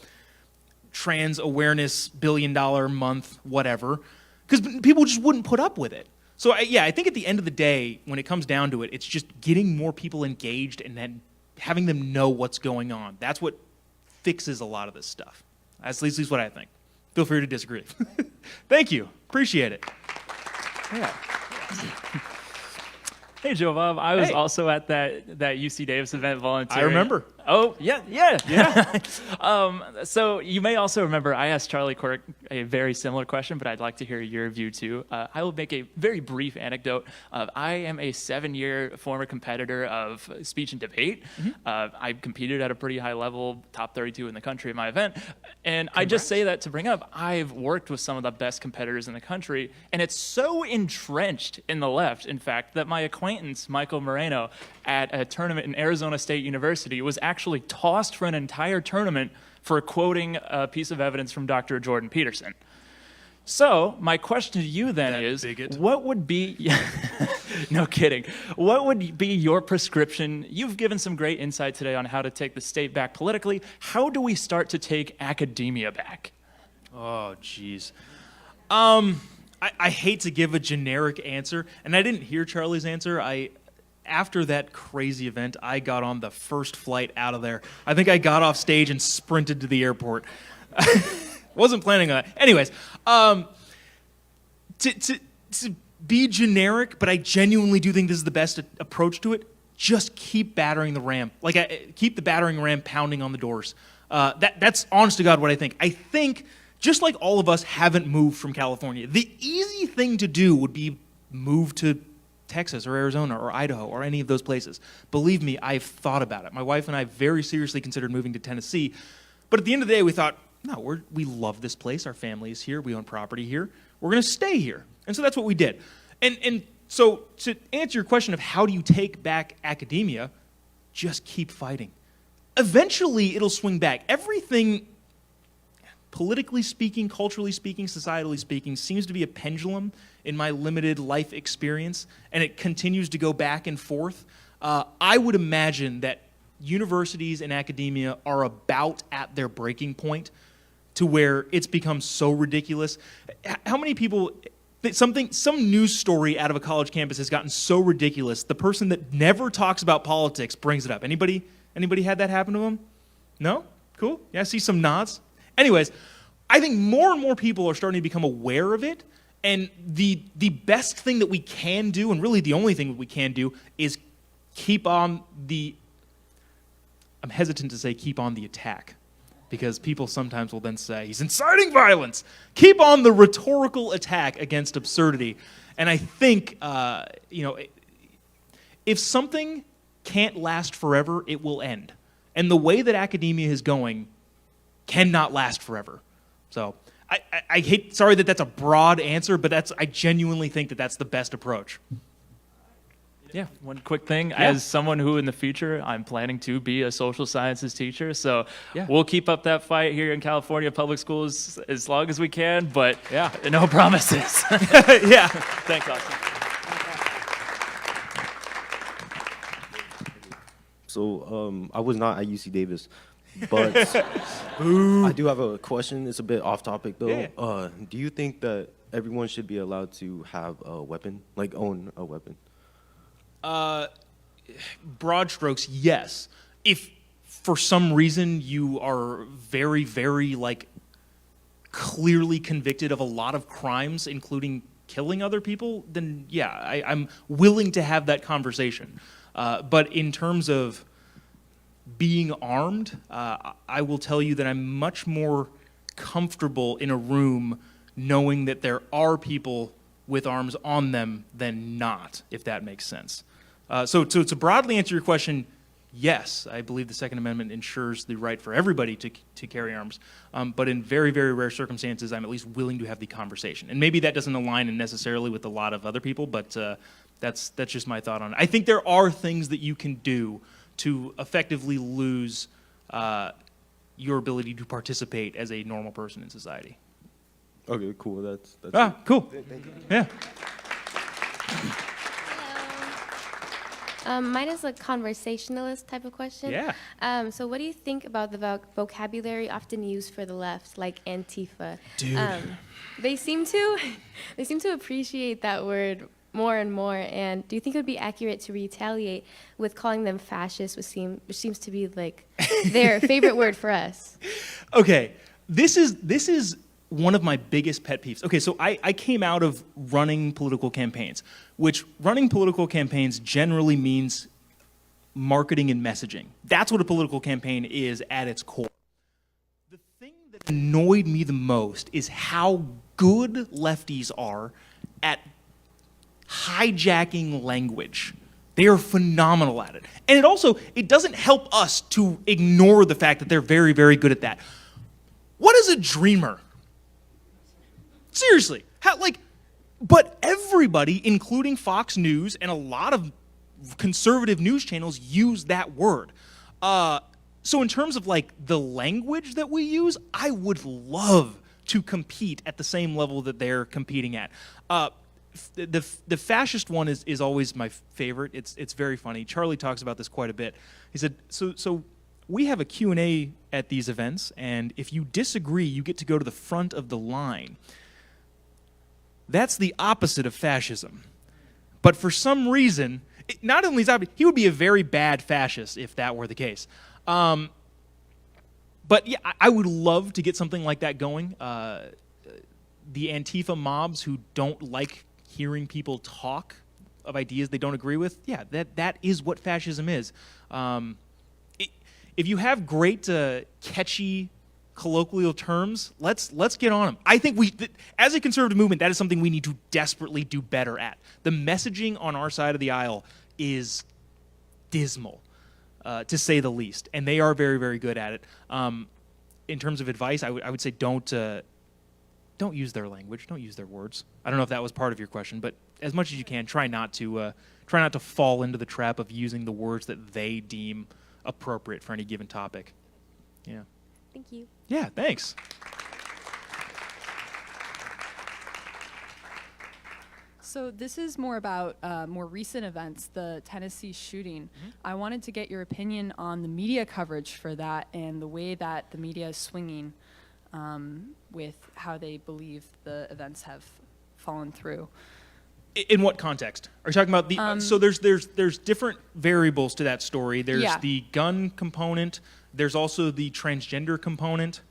trans awareness $1 billion month, whatever, because people just wouldn't put up with it. So I think at the end of the day, when it comes down to it, it's just getting more people engaged and then having them know what's going on. That's what fixes a lot of this stuff. That's at least what I think. Feel free to disagree. Thank you. Appreciate it. Yeah. Hey, JOBOB. I was Hey. also at that UC Davis event volunteering. I remember. Oh, yeah. So you may also remember I asked Charlie Quirk a very similar question, but I'd like to hear your view too. I will make a very brief anecdote. I am a 7-year former competitor of speech and debate. I competed at a pretty high level, top 32 in the country at my event. And I just say that to bring up, I've worked with some of the best competitors in the country, and it's so entrenched in the left, in fact, that my acquaintance, Michael Moreno, at a tournament in Arizona State University was actually tossed for an entire tournament for quoting a piece of evidence from Dr. Jordan Peterson. So my question to you then is, what would be, no kidding, what would be your prescription? You've given some great insight today on how to take the state back politically. How do we start to take academia back? Oh, jeez. I hate to give a generic answer, and I didn't hear Charlie's answer. After that crazy event, I got on the first flight out of there. I think I got off stage and sprinted to the airport. Wasn't planning on that. Anyways, to be generic, but I genuinely do think this is the best approach to it. Just keep battering the ram. Keep the battering ram pounding on the doors. That's honest to God what I think. I think just like all of us haven't moved from California, the easy thing to do would be move to Texas or Arizona or Idaho or any of those places. Believe me, I've thought about it. My wife and I very seriously considered moving to Tennessee. But at the end of the day, we thought, no, we love this place. Our family is here. We own property here. We're going to stay here. And so that's what we did. And so to answer your question of how do you take back academia, just keep fighting. Eventually, it'll swing back. Everything, politically speaking, culturally speaking, societally speaking, seems to be a pendulum in my limited life experience, and it continues to go back and forth. I would imagine that universities and academia are about at their breaking point to where it's become so ridiculous. How many people, some news story out of a college campus has gotten so ridiculous, the person that never talks about politics brings it up. Anybody had that happen to them? No? Cool? Yeah, I see some nods. Anyways, I think more and more people are starting to become aware of it, and the best thing that we can do, and really the only thing that we can do, is keep on the, I'm hesitant to say keep on the attack, because people sometimes will then say, he's inciting violence. Keep on the rhetorical attack against absurdity. And I think, if something can't last forever, it will end. And the way that academia is going cannot last forever. So I hate, sorry that that's a broad answer, but I genuinely think that that's the best approach. Yeah, one quick thing. Yeah. As someone who in the future, I'm planning to be a social sciences teacher. So we'll keep up that fight here in California public schools as long as we can, but no promises. Yeah. Thanks, Austin. So I was not at UC Davis, but I do have a question. It's a bit off topic though. Yeah. Do you think that everyone should be allowed to have a weapon, like own a weapon? Broad strokes, yes. If for some reason you are very, very clearly convicted of a lot of crimes, including killing other people, then I'm willing to have that conversation. But in terms of being armed, I will tell you that I'm much more comfortable in a room knowing that there are people with arms on them than not, if that makes sense. So to broadly answer your question, yes, I believe the Second Amendment ensures the right for everybody to carry arms. But in very, very rare circumstances, I'm at least willing to have the conversation. And maybe that doesn't align necessarily with a lot of other people, but that's just my thought on it. I think there are things that you can do to effectively lose your ability to participate as a normal person in society. Okay, cool. That's cool. Thank you. Yeah. Mine is a conversationalist type of question. Yeah. So what do you think about the vocabulary often used for the left, like Antifa? Dude. They seem to appreciate that word more and more. And do you think it would be accurate to retaliate with calling them fascist, which seems to be like their favorite word for us? Okay. This is one of my biggest pet peeves. Okay, so I came out of running political campaigns, which running political campaigns generally means marketing and messaging. That's what a political campaign is at its core. The thing that annoyed me the most is how good lefties are at hijacking language. They are phenomenal at it. And it doesn't help us to ignore the fact that they're very, very good at that. What is a dreamer? Seriously, but everybody, including Fox News and a lot of conservative news channels, use that word. So in terms of the language that we use, I would love to compete at the same level that they're competing at. The fascist one is always my favorite. It's very funny. Charlie talks about this quite a bit. He said, so we have a Q&A at these events, and if you disagree, you get to go to the front of the line. That's the opposite of fascism. But for some reason, not only is he would be a very bad fascist if that were the case. But yeah, I would love to get something like that going. The Antifa mobs who don't like hearing people talk of ideas they don't agree with, yeah, that is what fascism is. If you have great, catchy, colloquial terms, let's get on them. I think as a conservative movement, that is something we need to desperately do better at. The messaging on our side of the aisle is dismal, to say the least, and they are very, very good at it. In terms of advice, I would say don't use their language, don't use their words. I don't know if that was part of your question, but as much as you can, try not to fall into the trap of using the words that they deem appropriate for any given topic. Yeah. Thank you. Yeah, thanks. So this is more about more recent events, the Tennessee shooting. Mm-hmm. I wanted to get your opinion on the media coverage for that and the way that the media is swinging with how they believe the events have fallen through. In what context? Are you talking about the? So there's different variables to that story. There's the gun component. There's also the transgender component.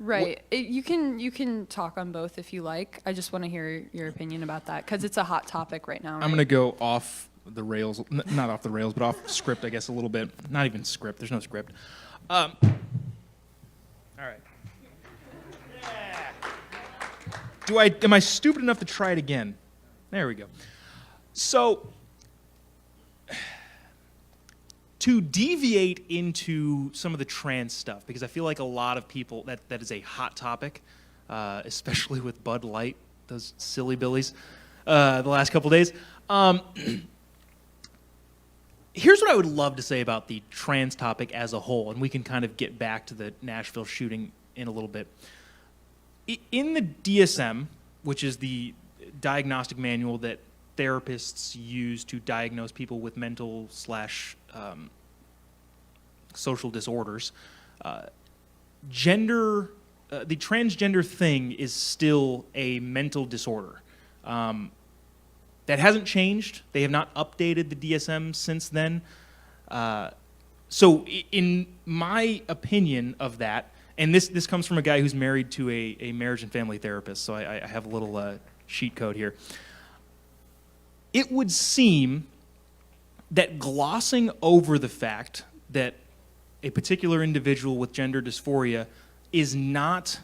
Right. You can talk on both if you like. I just want to hear your opinion about that because it's a hot topic right now. Right? I'm going to go off the rails, not off the rails, but off script, I guess, a little bit. Not even script. There's no script. All right. Am I stupid enough to try it again? There we go. So, to deviate into some of the trans stuff, because I feel like a lot of people, that is a hot topic, especially with Bud Light, those silly billies, the last couple days. Here's what I would love to say about the trans topic as a whole, and we can kind of get back to the Nashville shooting in a little bit. In the DSM, which is the diagnostic manual that therapists use to diagnose people with mental / social disorders, the transgender thing is still a mental disorder. That hasn't changed. They have not updated the DSM since then. So in my opinion of that, and this comes from a guy who's married to a marriage and family therapist, so I have a little cheat code here. It would seem that glossing over the fact that a particular individual with gender dysphoria is not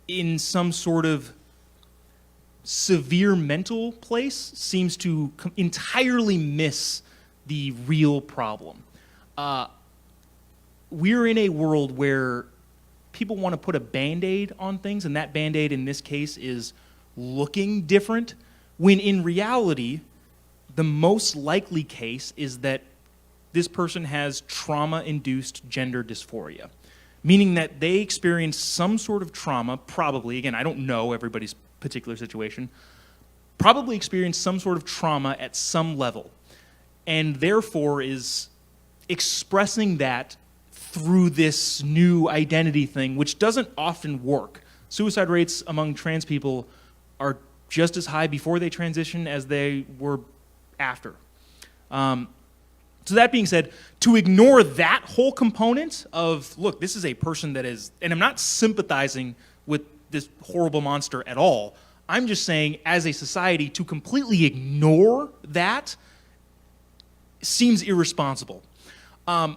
in some sort of severe mental place seems to entirely miss the real problem. We're in a world where people want to put a Band-Aid on things, and that Band-Aid in this case is looking different, when in reality, the most likely case is that this person has trauma-induced gender dysphoria, meaning that they experienced some sort of trauma, probably, again, I don't know everybody's particular situation, probably experienced some sort of trauma at some level, and therefore is expressing that through this new identity thing, which doesn't often work. Suicide rates among trans people are just as high before they transition as they were after. So that being said, to ignore that whole component of, look, this is a person that is, and I'm not sympathizing with this horrible monster at all. I'm just saying, as a society, to completely ignore that seems irresponsible. On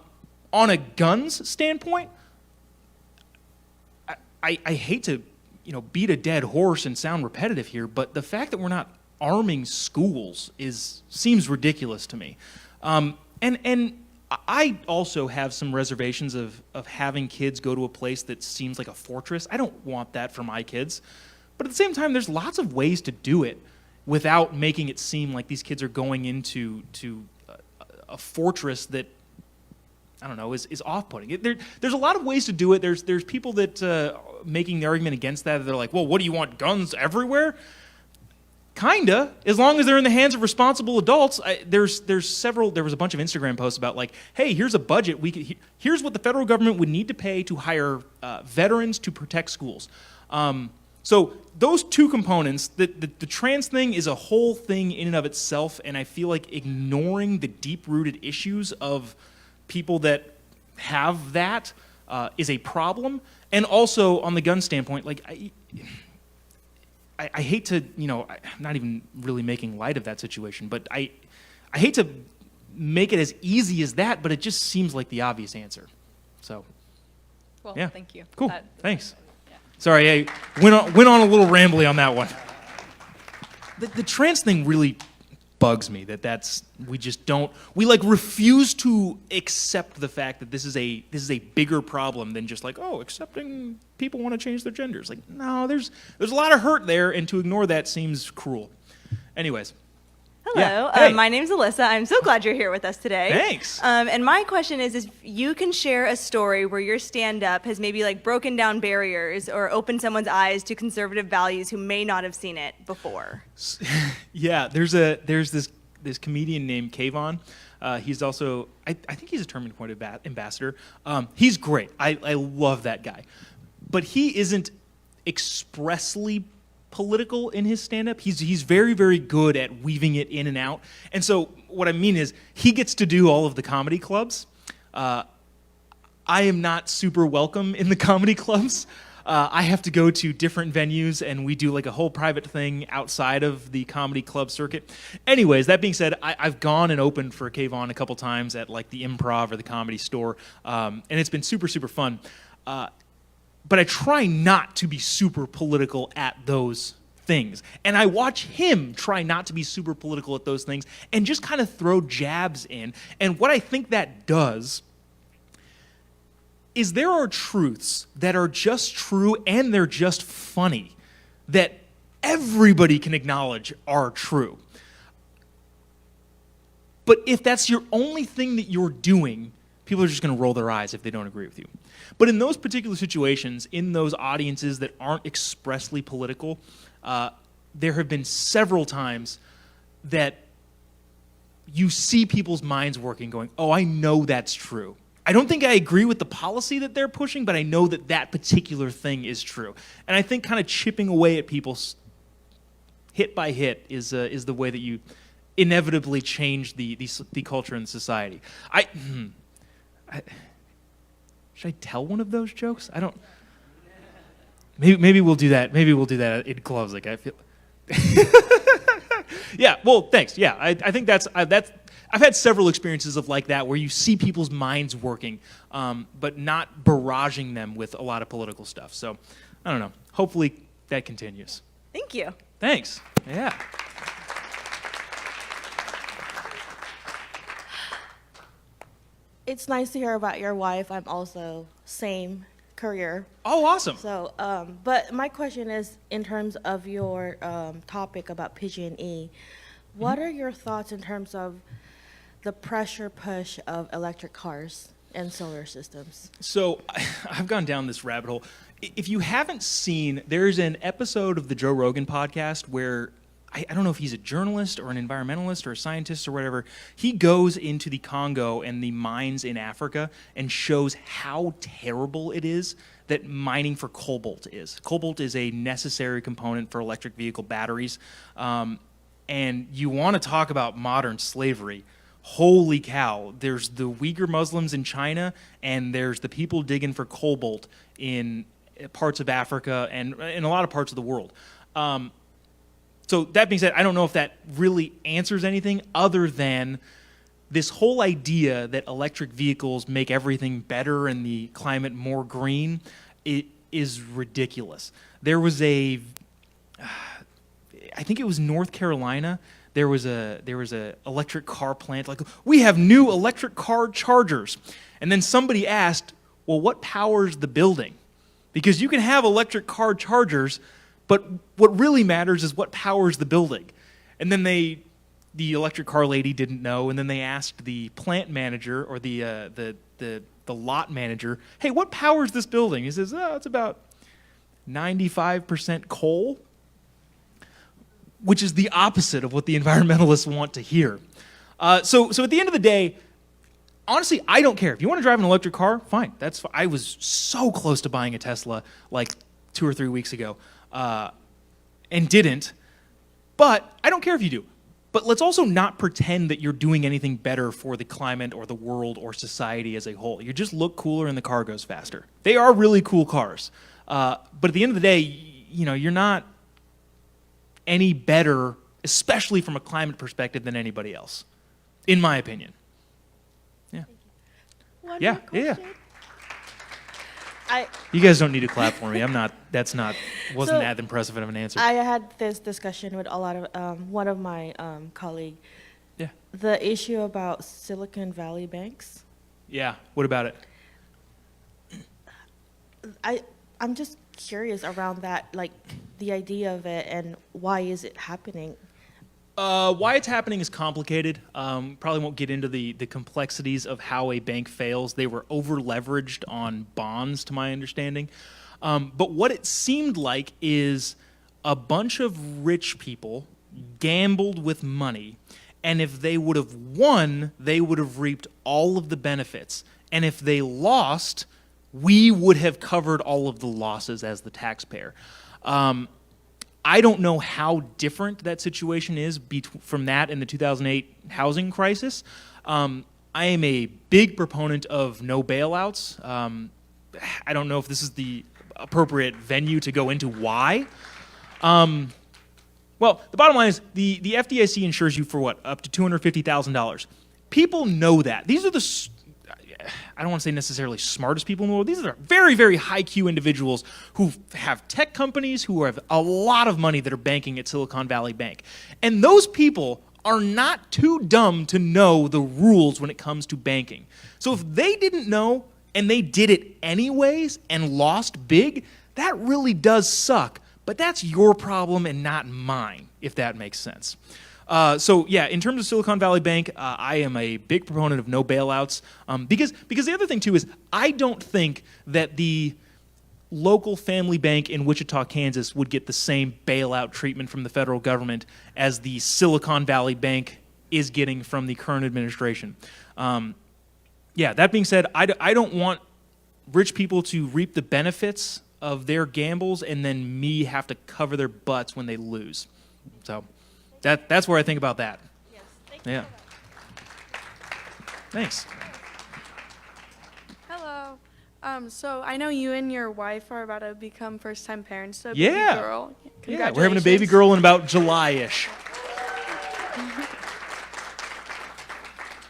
a guns standpoint, I hate to, beat a dead horse and sound repetitive here, but the fact that we're not arming schools seems ridiculous to me. And I also have some reservations of having kids go to a place that seems like a fortress. I don't want that for my kids. But at the same time, there's lots of ways to do it without making it seem like these kids are going into a fortress that, I don't know, is off-putting. There's a lot of ways to do it. There's people that making the argument against that. They're like, well, what do you want, guns everywhere? Kinda, as long as they're in the hands of responsible adults. There was a bunch of Instagram posts about like, hey, here's a budget. Here's what the federal government would need to pay to hire veterans to protect schools. So those two components, the trans thing is a whole thing in and of itself, and I feel like ignoring the deep-rooted issues of people that have that is a problem. And also on the gun standpoint, like I hate to, I'm not even really making light of that situation, but I hate to make it as easy as that, but it just seems like the obvious answer. So, well, yeah. Thank you. Cool, thanks. Sorry, I went on a little rambly on that one. The trans thing really bugs me. We refuse to accept the fact that this is a bigger problem than just like, oh, accepting people want to change their genders. Like, no, there's a lot of hurt there, and to ignore that seems cruel. Anyways. Hello, Yeah. Hey. my name's Alyssa. I'm so glad you're here with us today. Thanks. And my question is if you can share a story where your stand-up has maybe like broken down barriers or opened someone's eyes to conservative values who may not have seen it before. Yeah, there's this comedian named Kayvon. He's also, I think he's a Turning Point ambassador. He's great. I love that guy. But he isn't expressly political in his stand-up. He's very, very good at weaving it in and out. And so what I mean is he gets to do all of the comedy clubs. I am not super welcome in the comedy clubs. I have to go to different venues, and we do like a whole private thing outside of the comedy club circuit. Anyways, that being said, I've gone and opened for Kayvon a couple times at like the Improv or the Comedy Store, and it's been super, super fun. But I try not to be super political at those things. And I watch him try not to be super political at those things and just kind of throw jabs in. And what I think that does is there are truths that are just true and they're just funny that everybody can acknowledge are true. But if that's your only thing that you're doing, people are just going to roll their eyes if they don't agree with you. But in those particular situations, in those audiences that aren't expressly political, there have been several times that you see people's minds working, going, oh, I know that's true. I don't think I agree with the policy that they're pushing, but I know that that particular thing is true. And I think kind of chipping away at people hit by hit is the way that you inevitably change the culture in society. Should I tell one of those jokes? I don't. Maybe we'll do that. Maybe we'll do that in clubs. Like I feel. Yeah. Well, thanks. Yeah. I think that's. I've had several experiences of like that where you see people's minds working, but not barraging them with a lot of political stuff. So, I don't know. Hopefully that continues. Thank you. Thanks. Yeah. It's nice to hear about your wife. I'm also same career. Oh, awesome. So, but my question is, in terms of your topic about PG&E, what are your thoughts in terms of the pressure push of electric cars and solar systems? So I've gone down this rabbit hole. If you haven't seen, there's an episode of the Joe Rogan podcast where I don't know if he's a journalist or an environmentalist or a scientist or whatever. He goes into the Congo and the mines in Africa and shows how terrible it is that mining for cobalt is. Cobalt is a necessary component for electric vehicle batteries. And you want to talk about modern slavery. Holy cow. There's the Uyghur Muslims in China, and there's the people digging for cobalt in parts of Africa and in a lot of parts of the world. So that being said, I don't know if that really answers anything other than this whole idea that electric vehicles make everything better and the climate more green. It is ridiculous. There was I think it was North Carolina. There was a electric car plant. Like, we have new electric car chargers, and then somebody asked, well, what powers the building? Because you can have electric car chargers, but what really matters is what powers the building. And then the electric car lady didn't know, and then they asked the plant manager or the lot manager, hey, what powers this building? He says, oh, it's about 95% coal, which is the opposite of what the environmentalists want to hear. So at the end of the day, honestly, I don't care. If you want to drive an electric car, fine. I was so close to buying a Tesla like 2 or 3 weeks ago and didn't. But I don't care if you do. But let's also not pretend that you're doing anything better for the climate or the world or society as a whole. You just look cooler and the car goes faster. They are really cool cars. But at the end of the day, you're not any better, especially from a climate perspective, than anybody else, in my opinion. Yeah. One Yeah, more question. You guys don't need to clap for me. Wasn't So, that impressive of an answer. I had this discussion with a lot of one of my colleague. Yeah. The issue about Silicon Valley banks. Yeah, what about it? I'm just curious around that, like the idea of it and why is it happening? Why it's happening is complicated. Probably won't get into the complexities of how a bank fails. They were over-leveraged on bonds, to my understanding. But what it seemed like is a bunch of rich people gambled with money, and if they would have won, they would have reaped all of the benefits. And if they lost, we would have covered all of the losses as the taxpayer. I don't know how different that situation is from that in the 2008 housing crisis. I am a big proponent of no bailouts. I don't know if this is the appropriate venue to go into why. Well, the bottom line is the FDIC insures you for what? Up to $250,000. People know that. These are I don't want to say necessarily smartest people in the world. These are very, very high Q individuals who have tech companies, who have a lot of money that are banking at Silicon Valley Bank. And those people are not too dumb to know the rules when it comes to banking. So if they didn't know and they did it anyways and lost big, that really does suck. But that's your problem and not mine, if that makes sense. So yeah, in terms of Silicon Valley Bank, I am a big proponent of no bailouts because the other thing too is I don't think that the local family bank in Wichita, Kansas would get the same bailout treatment from the federal government as the Silicon Valley Bank is getting from the current administration. Yeah, that being said, I don't want rich people to reap the benefits of their gambles and then me have to cover their butts when they lose. So that's where I think about that. Yes, thank you. Yeah. Thanks. Hello. So I know you and your wife are about to become first-time parents to a Yeah. baby girl. Yeah, we're having a baby girl in about July-ish.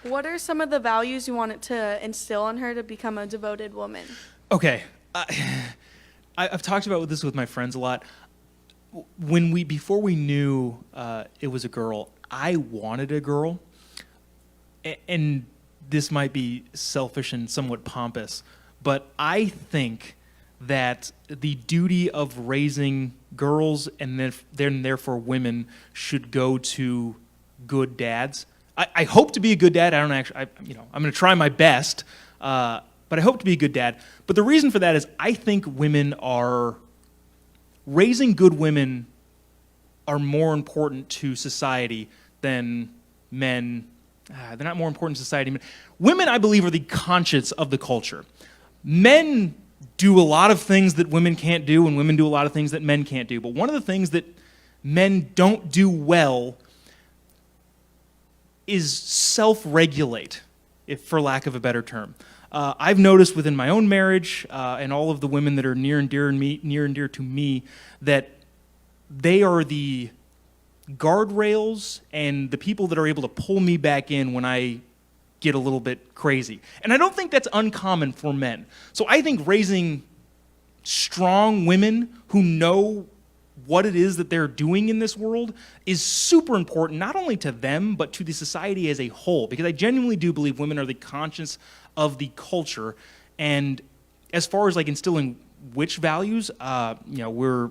What are some of the values you wanted to instill in her to become a devoted woman? Okay. I've talked about this with my friends a lot. Before we knew it was a girl, I wanted a girl. And this might be selfish and somewhat pompous, but I think that the duty of raising girls and then therefore women should go to good dads. I hope to be a good dad. I don't actually, I'm going to try my best, but I hope to be a good dad. But the reason for that is I think raising good women are more important to society than men. They're not more important to society. Women, I believe, are the conscience of the culture. Men do a lot of things that women can't do, and women do a lot of things that men can't do. But one of the things that men don't do well is self-regulate, for lack of a better term. I've noticed within my own marriage and all of the women that are near and dear to me that they are the guardrails and the people that are able to pull me back in when I get a little bit crazy. And I don't think that's uncommon for men. So I think raising strong women who know what it is that they're doing in this world is super important, not only to them, but to the society as a whole. Because I genuinely do believe women are the conscience of the culture. And as far as like instilling which values, we're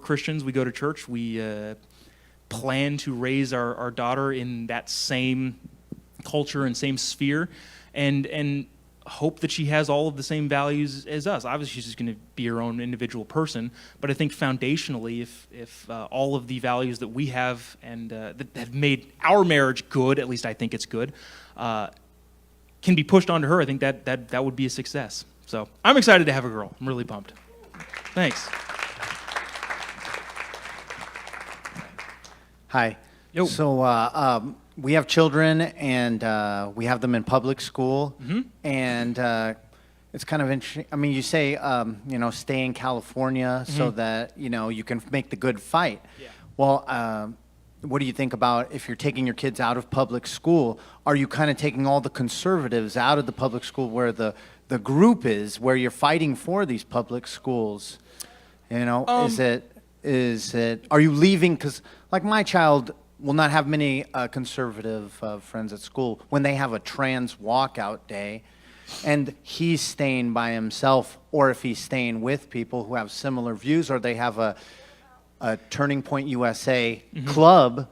Christians, we go to church, we plan to raise our daughter in that same culture and same sphere, and hope that she has all of the same values as us. Obviously, she's just going to be her own individual person, but I think foundationally, if all of the values that we have and that have made our marriage good, at least I think it's good, can be pushed onto her, I think that would be a success. So I'm excited to have a girl. I'm really pumped. Thanks. Hi. Yo. So we have children, and we have them in public school, and it's kind of interesting. I mean, you say, stay in California so that, you can make the good fight. Yeah. Well, what do you think about if you're taking your kids out of public school? Are you kind of taking all the conservatives out of the public school where the group is, where you're fighting for these public schools? Is it, are you leaving? Because, like, my child will not have many conservative friends at school when they have a trans walkout day, and he's staying by himself, or if he's staying with people who have similar views, or they have a Turning Point USA club,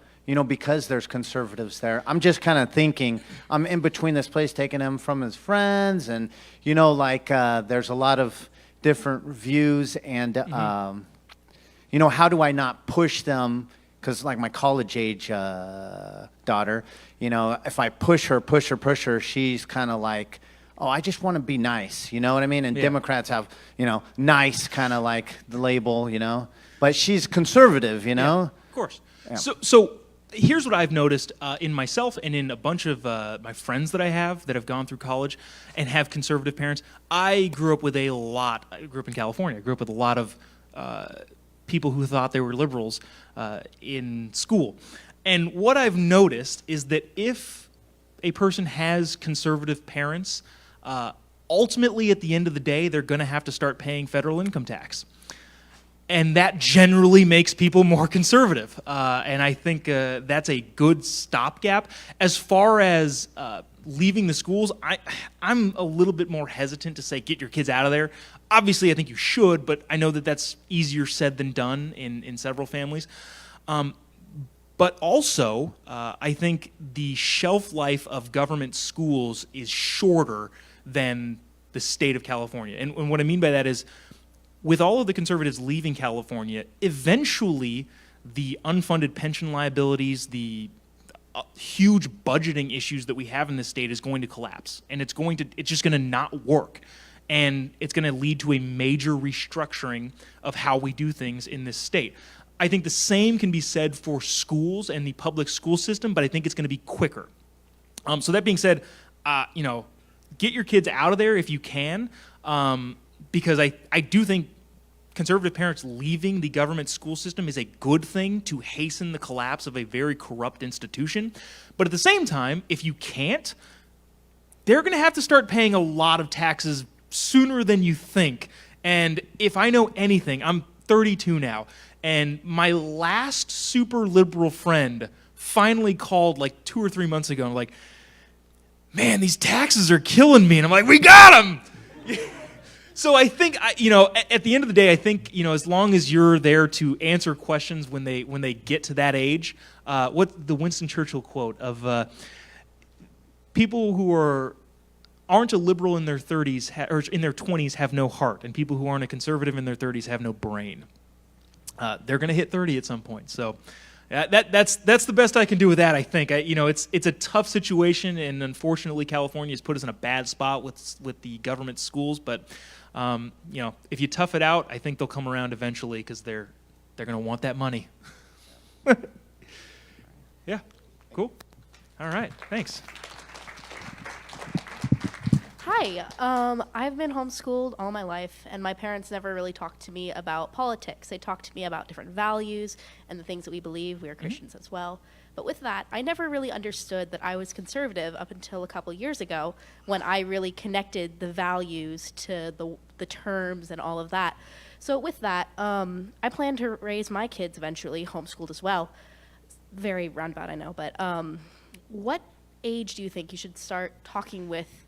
because there's conservatives there. I'm just kind of thinking, I'm in between this place, taking him from his friends, and, there's a lot of different views, and, how do I not push them? Because, like, my college-age daughter, if I push her, she's kind of like, oh, I just want to be nice, you know what I mean? And Democrats have, nice kind of like the label, But she's conservative, Yeah, of course. Yeah. So here's what I've noticed in myself and in a bunch of my friends that I have that have gone through college and have conservative parents. I grew up in California. I grew up with a lot of people who thought they were liberals in school. And what I've noticed is that if a person has conservative parents, ultimately at the end of the day, they're going to have to start paying federal income tax. And that generally makes people more conservative. And I think that's a good stopgap. As far as leaving the schools, I'm a little bit more hesitant to say, get your kids out of there. Obviously, I think you should, but I know that that's easier said than done in several families. But also, I think the shelf life of government schools is shorter than the state of California. And what I mean by that is, with all of the conservatives leaving California, eventually the unfunded pension liabilities, the huge budgeting issues that we have in this state is going to collapse. And it's just going to not work. And it's going to lead to a major restructuring of how we do things in this state. I think the same can be said for schools and the public school system, but I think it's going to be quicker. So that being said, get your kids out of there if you can, because I do think conservative parents leaving the government school system is a good thing to hasten the collapse of a very corrupt institution. But at the same time, if you can't, they're going to have to start paying a lot of taxes sooner than you think. And if I know anything, I'm 32 now, and my last super liberal friend finally called like 2 or 3 months ago, and I'm like, man, these taxes are killing me. And I'm like, we got them! So I think, at the end of the day, I think, as long as you're there to answer questions when they get to that age, what the Winston Churchill quote of people who aren't a liberal in their 30s or in their 20s have no heart, and people who aren't a conservative in their 30s have no brain. They're going to hit 30 at some point. So that's the best I can do with that, I think. It's a tough situation, and unfortunately California has put us in a bad spot with the government schools, but if you tough it out, I think they'll come around eventually, because they're going to want that money. Yeah, cool. All right, thanks. Hi. I've been homeschooled all my life, and my parents never really talked to me about politics. They talked to me about different values and the things that we believe. We are Christians as well. But with that, I never really understood that I was conservative up until a couple years ago when I really connected the values to the terms and all of that. So with that, I plan to raise my kids eventually homeschooled as well. Very roundabout, I know, but what age do you think you should start talking with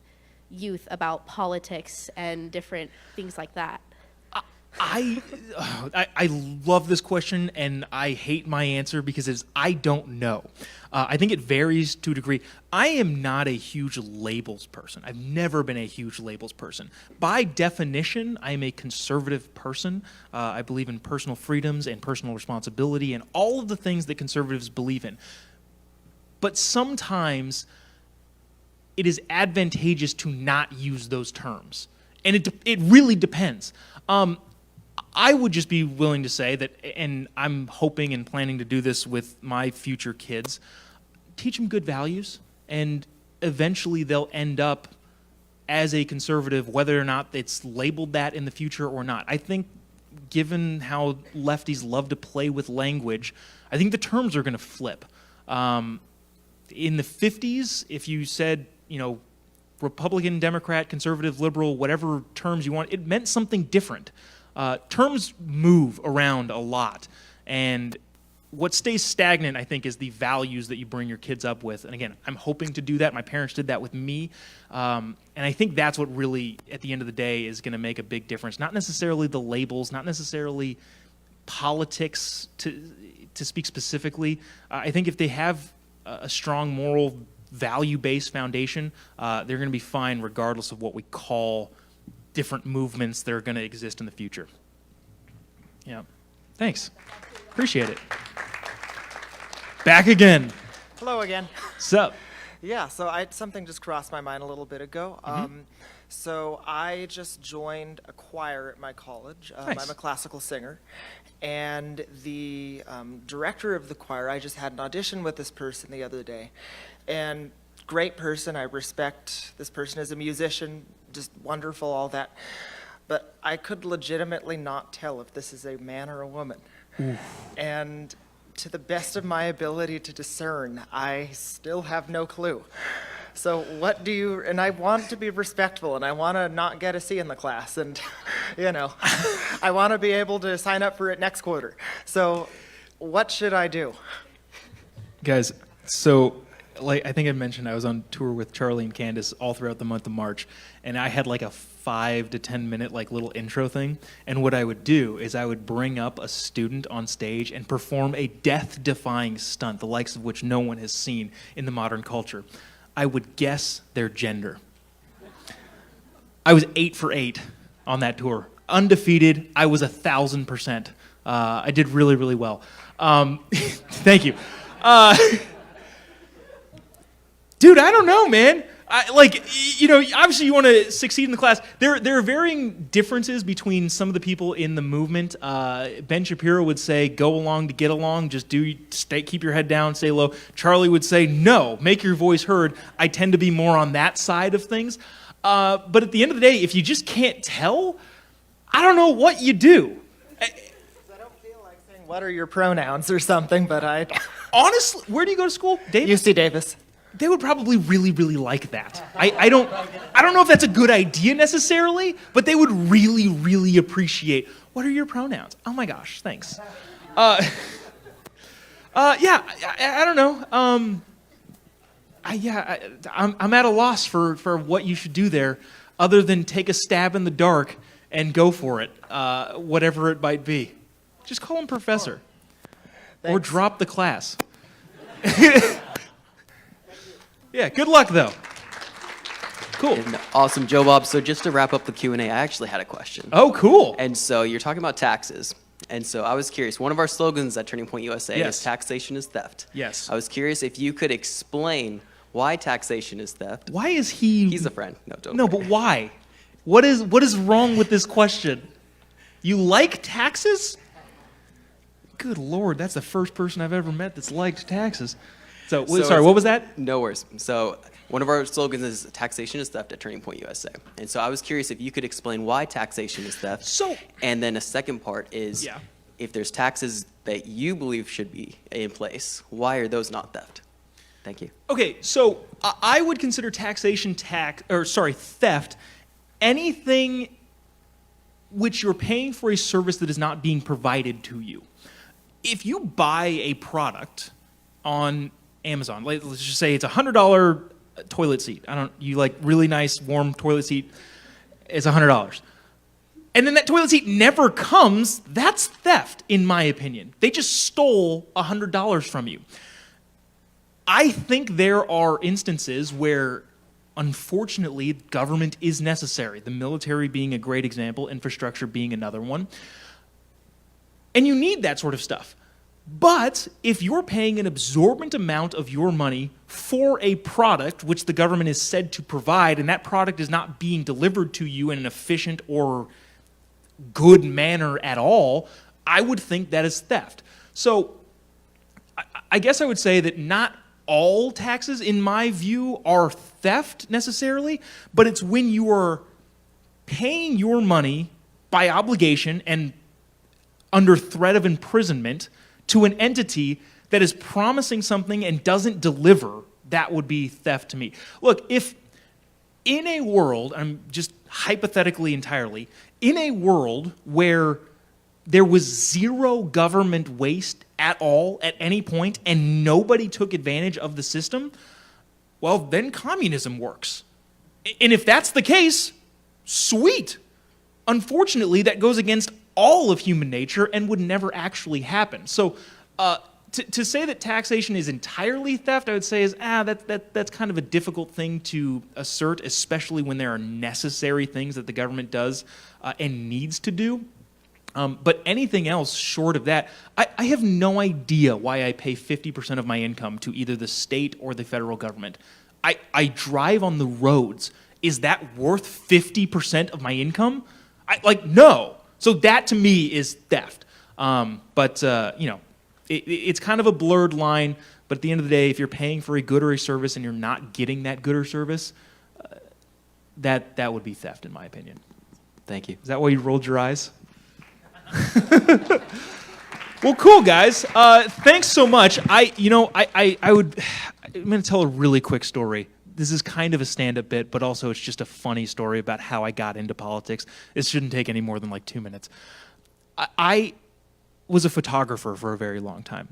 youth about politics and different things like that? I love this question, and I hate my answer because I don't know. I think it varies to a degree. I am not a huge labels person. I've never been a huge labels person. By definition, I am a conservative person. I believe in personal freedoms and personal responsibility and all of the things that conservatives believe in. But sometimes it is advantageous to not use those terms. And it really depends. I would just be willing to say that, and I'm hoping and planning to do this with my future kids, teach them good values, and eventually they'll end up as a conservative, whether or not it's labeled that in the future or not. I think given how lefties love to play with language, I think the terms are going to flip. In the 50s, if you said, Republican, Democrat, conservative, liberal, whatever terms you want, it meant something different. Terms move around a lot, and what stays stagnant, I think, is the values that you bring your kids up with. And again, I'm hoping to do that. My parents did that with me, and I think that's what really, at the end of the day, is going to make a big difference. Not necessarily the labels, not necessarily politics to speak specifically. I think if they have a strong moral value-based foundation, they're going to be fine regardless of what we call different movements that are going to exist in the future. Yeah. Thanks. Appreciate it. Back again. Hello again. Sup? Yeah, so something just crossed my mind a little bit ago. So I just joined a choir at my college. Nice. I'm a classical singer. And the director of the choir, I just had an audition with this person the other day. And great person, I respect this person as a musician, just wonderful, all that. But I could legitimately not tell if this is a man or a woman. Oof. And to the best of my ability to discern, I still have no clue. So and I want to be respectful, and I want to not get a C in the class, and, I want to be able to sign up for it next quarter. So what should I do? Guys, so I think I mentioned I was on tour with Charlie and Candace all throughout the month of March, and I had a 5 to 10 minute little intro thing. And what I would do is I would bring up a student on stage and perform a death-defying stunt, the likes of which no one has seen in the modern culture. I would guess their gender. I was 8 for 8 on that tour, undefeated. I was 1,000%. I did really, really well. Thank you. Dude, I don't know, man. Obviously you want to succeed in the class. There are varying differences between some of the people in the movement. Ben Shapiro would say, go along to get along. Just keep your head down, stay low. Charlie would say, no, make your voice heard. I tend to be more on that side of things. But at the end of the day, if you just can't tell, I don't know what you do. I don't feel like saying, what are your pronouns or something, but I... Honestly, where do you go to school? Davis? UC Davis. They would probably really, really like that. I don't know if that's a good idea necessarily, but they would really, really appreciate, what are your pronouns? Oh my gosh, thanks. I don't know. I'm at a loss for what you should do there, other than take a stab in the dark and go for it, whatever it might be. Just call him professor. Or drop the class. Yeah, good luck, though. Cool. And awesome, JOBOB. So just to wrap up the Q&A, I actually had a question. Oh, cool. And so you're talking about taxes. And so I was curious, one of our slogans at Turning Point USA is taxation is theft. Yes. I was curious if you could explain why taxation is theft. Why is he... He's a friend. No, don't No, worry. but why? What is wrong with this question? You like taxes? Good Lord, that's the first person I've ever met that's liked taxes. So sorry, what was that? No worries. So One of our slogans is taxation is theft at Turning Point USA. And so I was curious if you could explain why taxation is theft. And then a second part is if there's taxes that you believe should be in place, why are those not theft? Thank you. Okay, so I would consider taxation theft anything which you're paying for a service that is not being provided to you. If you buy a product on Amazon, let's just say it's a $100 toilet seat. You like really nice warm toilet seat, it's $100. And then that toilet seat never comes, that's theft in my opinion. They just stole $100 from you. I think there are instances where unfortunately government is necessary, the military being a great example, infrastructure being another one. And you need that sort of stuff. But if you're paying an absorbent amount of your money for a product which the government is said to provide, and that product is not being delivered to you in an efficient or good manner at all, I would think that is theft. So I guess I would say that not all taxes, in my view, are theft necessarily, but it's when you are paying your money by obligation and under threat of imprisonment to an entity that is promising something and doesn't deliver, that would be theft to me. Look, if in a world, I'm just hypothetically entirely, in a world where there was zero government waste at all at any point and nobody took advantage of the system, well, then communism works. And if that's the case, sweet. Unfortunately, that goes against all of human nature and would never actually happen. So to say that taxation is entirely theft, I would say is, that's kind of a difficult thing to assert, especially when there are necessary things that the government does and needs to do. But anything else short of that, I have no idea why I pay 50% of my income to either the state or the federal government. I drive on the roads. Is that worth 50% of my income? No. So that to me is theft. It's kind of a blurred line, but at the end of the day, if you're paying for a good or a service and you're not getting that good or service, that would be theft in my opinion. Thank you. Is that why you rolled your eyes? Well, cool, guys. Thanks so much. I'm going to tell a really quick story. This is kind of a stand-up bit, but also it's just a funny story about how I got into politics. It shouldn't take any more than like 2 minutes. I was a photographer for a very long time.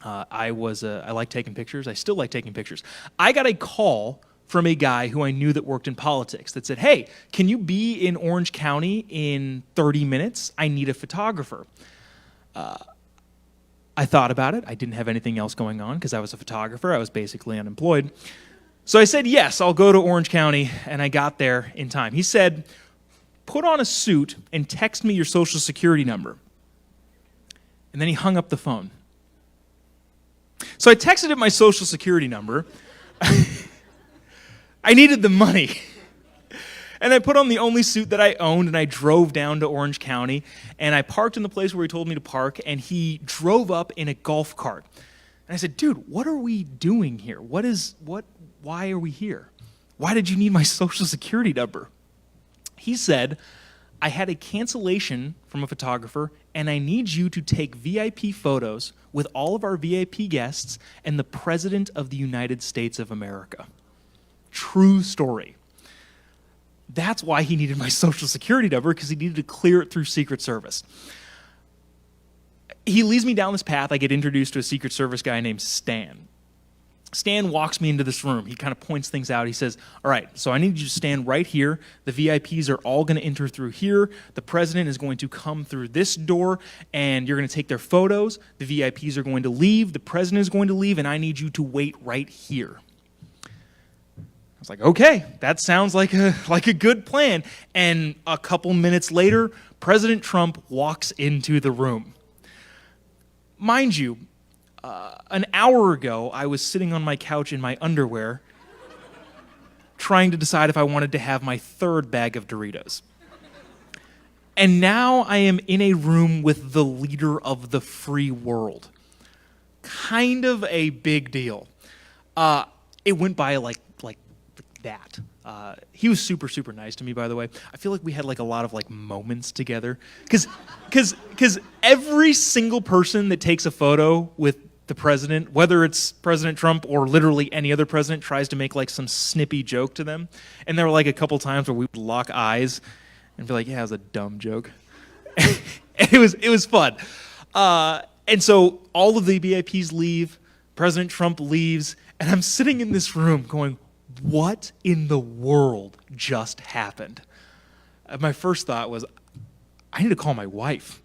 I like taking pictures. I still like taking pictures. I got a call from a guy who I knew that worked in politics that said, hey, can you be in Orange County in 30 minutes? I need a photographer. I thought about it. I didn't have anything else going on because I was a photographer. I was basically unemployed. So I said, yes, I'll go to Orange County, and I got there in time. He said, put on a suit and text me your social security number. And then he hung up the phone. So I texted him my social security number. I needed the money. And I put on the only suit that I owned, and I drove down to Orange County, and I parked in the place where he told me to park, and he drove up in a golf cart. And I said, dude, what are we doing here? Why are we here? Why did you need my social security number? He said, I had a cancellation from a photographer, and I need you to take VIP photos with all of our VIP guests and the President of the United States of America. True story. That's why he needed my social security number, because he needed to clear it through Secret Service. He leads me down this path. I get introduced to a Secret Service guy named Stan. Stan walks me into this room. He kind of points things out. He says, all right, so I need you to stand right here. The VIPs are all going to enter through here. The president is going to come through this door, and you're going to take their photos. The VIPs are going to leave. The president is going to leave, and I need you to wait right here. I was like, okay, that sounds like a good plan. And a couple minutes later, President Trump walks into the room. Mind you, an hour ago, I was sitting on my couch in my underwear trying to decide if I wanted to have my third bag of Doritos. And now I am in a room with the leader of the free world. Kind of a big deal. It went by like that. He was super, super nice to me, by the way. I feel like we had like a lot of like moments together. Because every single person that takes a photo with the president, whether it's President Trump or literally any other president, tries to make like some snippy joke to them. And there were like a couple times where we would lock eyes and be like, yeah, it was a dumb joke. And it was fun. And so all of the VIPs leave, President Trump leaves, and I'm sitting in this room going, what in the world just happened? And my first thought was, I need to call my wife.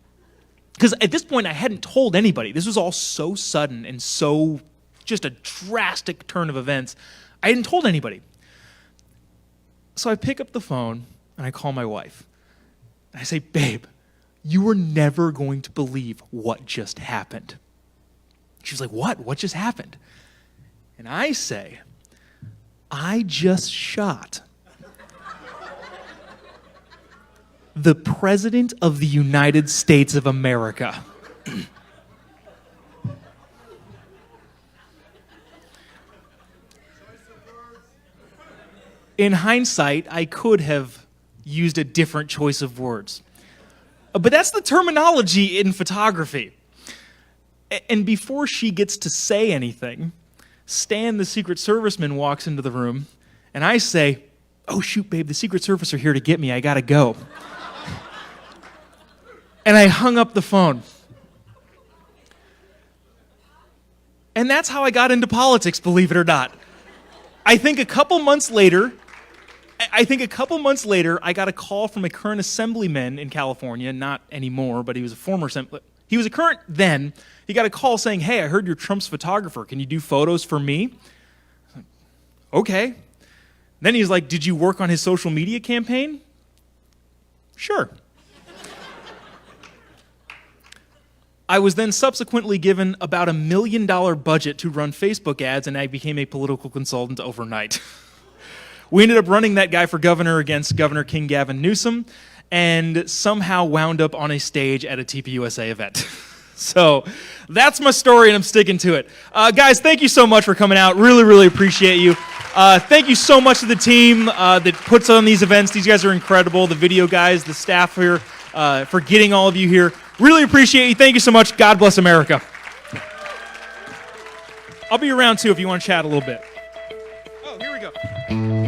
Because at this point, I hadn't told anybody. This was all so sudden and so just a drastic turn of events. I hadn't told anybody. So I pick up the phone and I call my wife. And I say, babe, you are never going to believe what just happened. She was like, what? What just happened? And I say, I just shot the President of the United States of America. In hindsight, I could have used a different choice of words. But that's the terminology in photography. And before she gets to say anything, Stan, the Secret Serviceman, walks into the room, and I say, oh, shoot, babe, the Secret Service are here to get me. I gotta go. And I hung up the phone. And that's how I got into politics, believe it or not. I think a couple months later, I got a call from a current assemblyman in California, not anymore, but he was a former assemblyman. He was a current then. He got a call saying, hey, I heard you're Trump's photographer. Can you do photos for me? Okay. Then he's like, did you work on his social media campaign? Sure. I was then subsequently given about $1 million budget to run Facebook ads, and I became a political consultant overnight. We ended up running that guy for governor against Governor King Gavin Newsom, and somehow wound up on a stage at a TPUSA event. So that's my story, and I'm sticking to it. Guys, thank you so much for coming out. Really, really appreciate you. Thank you so much to the team that puts on these events. These guys are incredible. The video guys, the staff here, for getting all of you here. Really appreciate you. Thank you so much. God bless America. I'll be around, too, if you want to chat a little bit. Oh, here we go.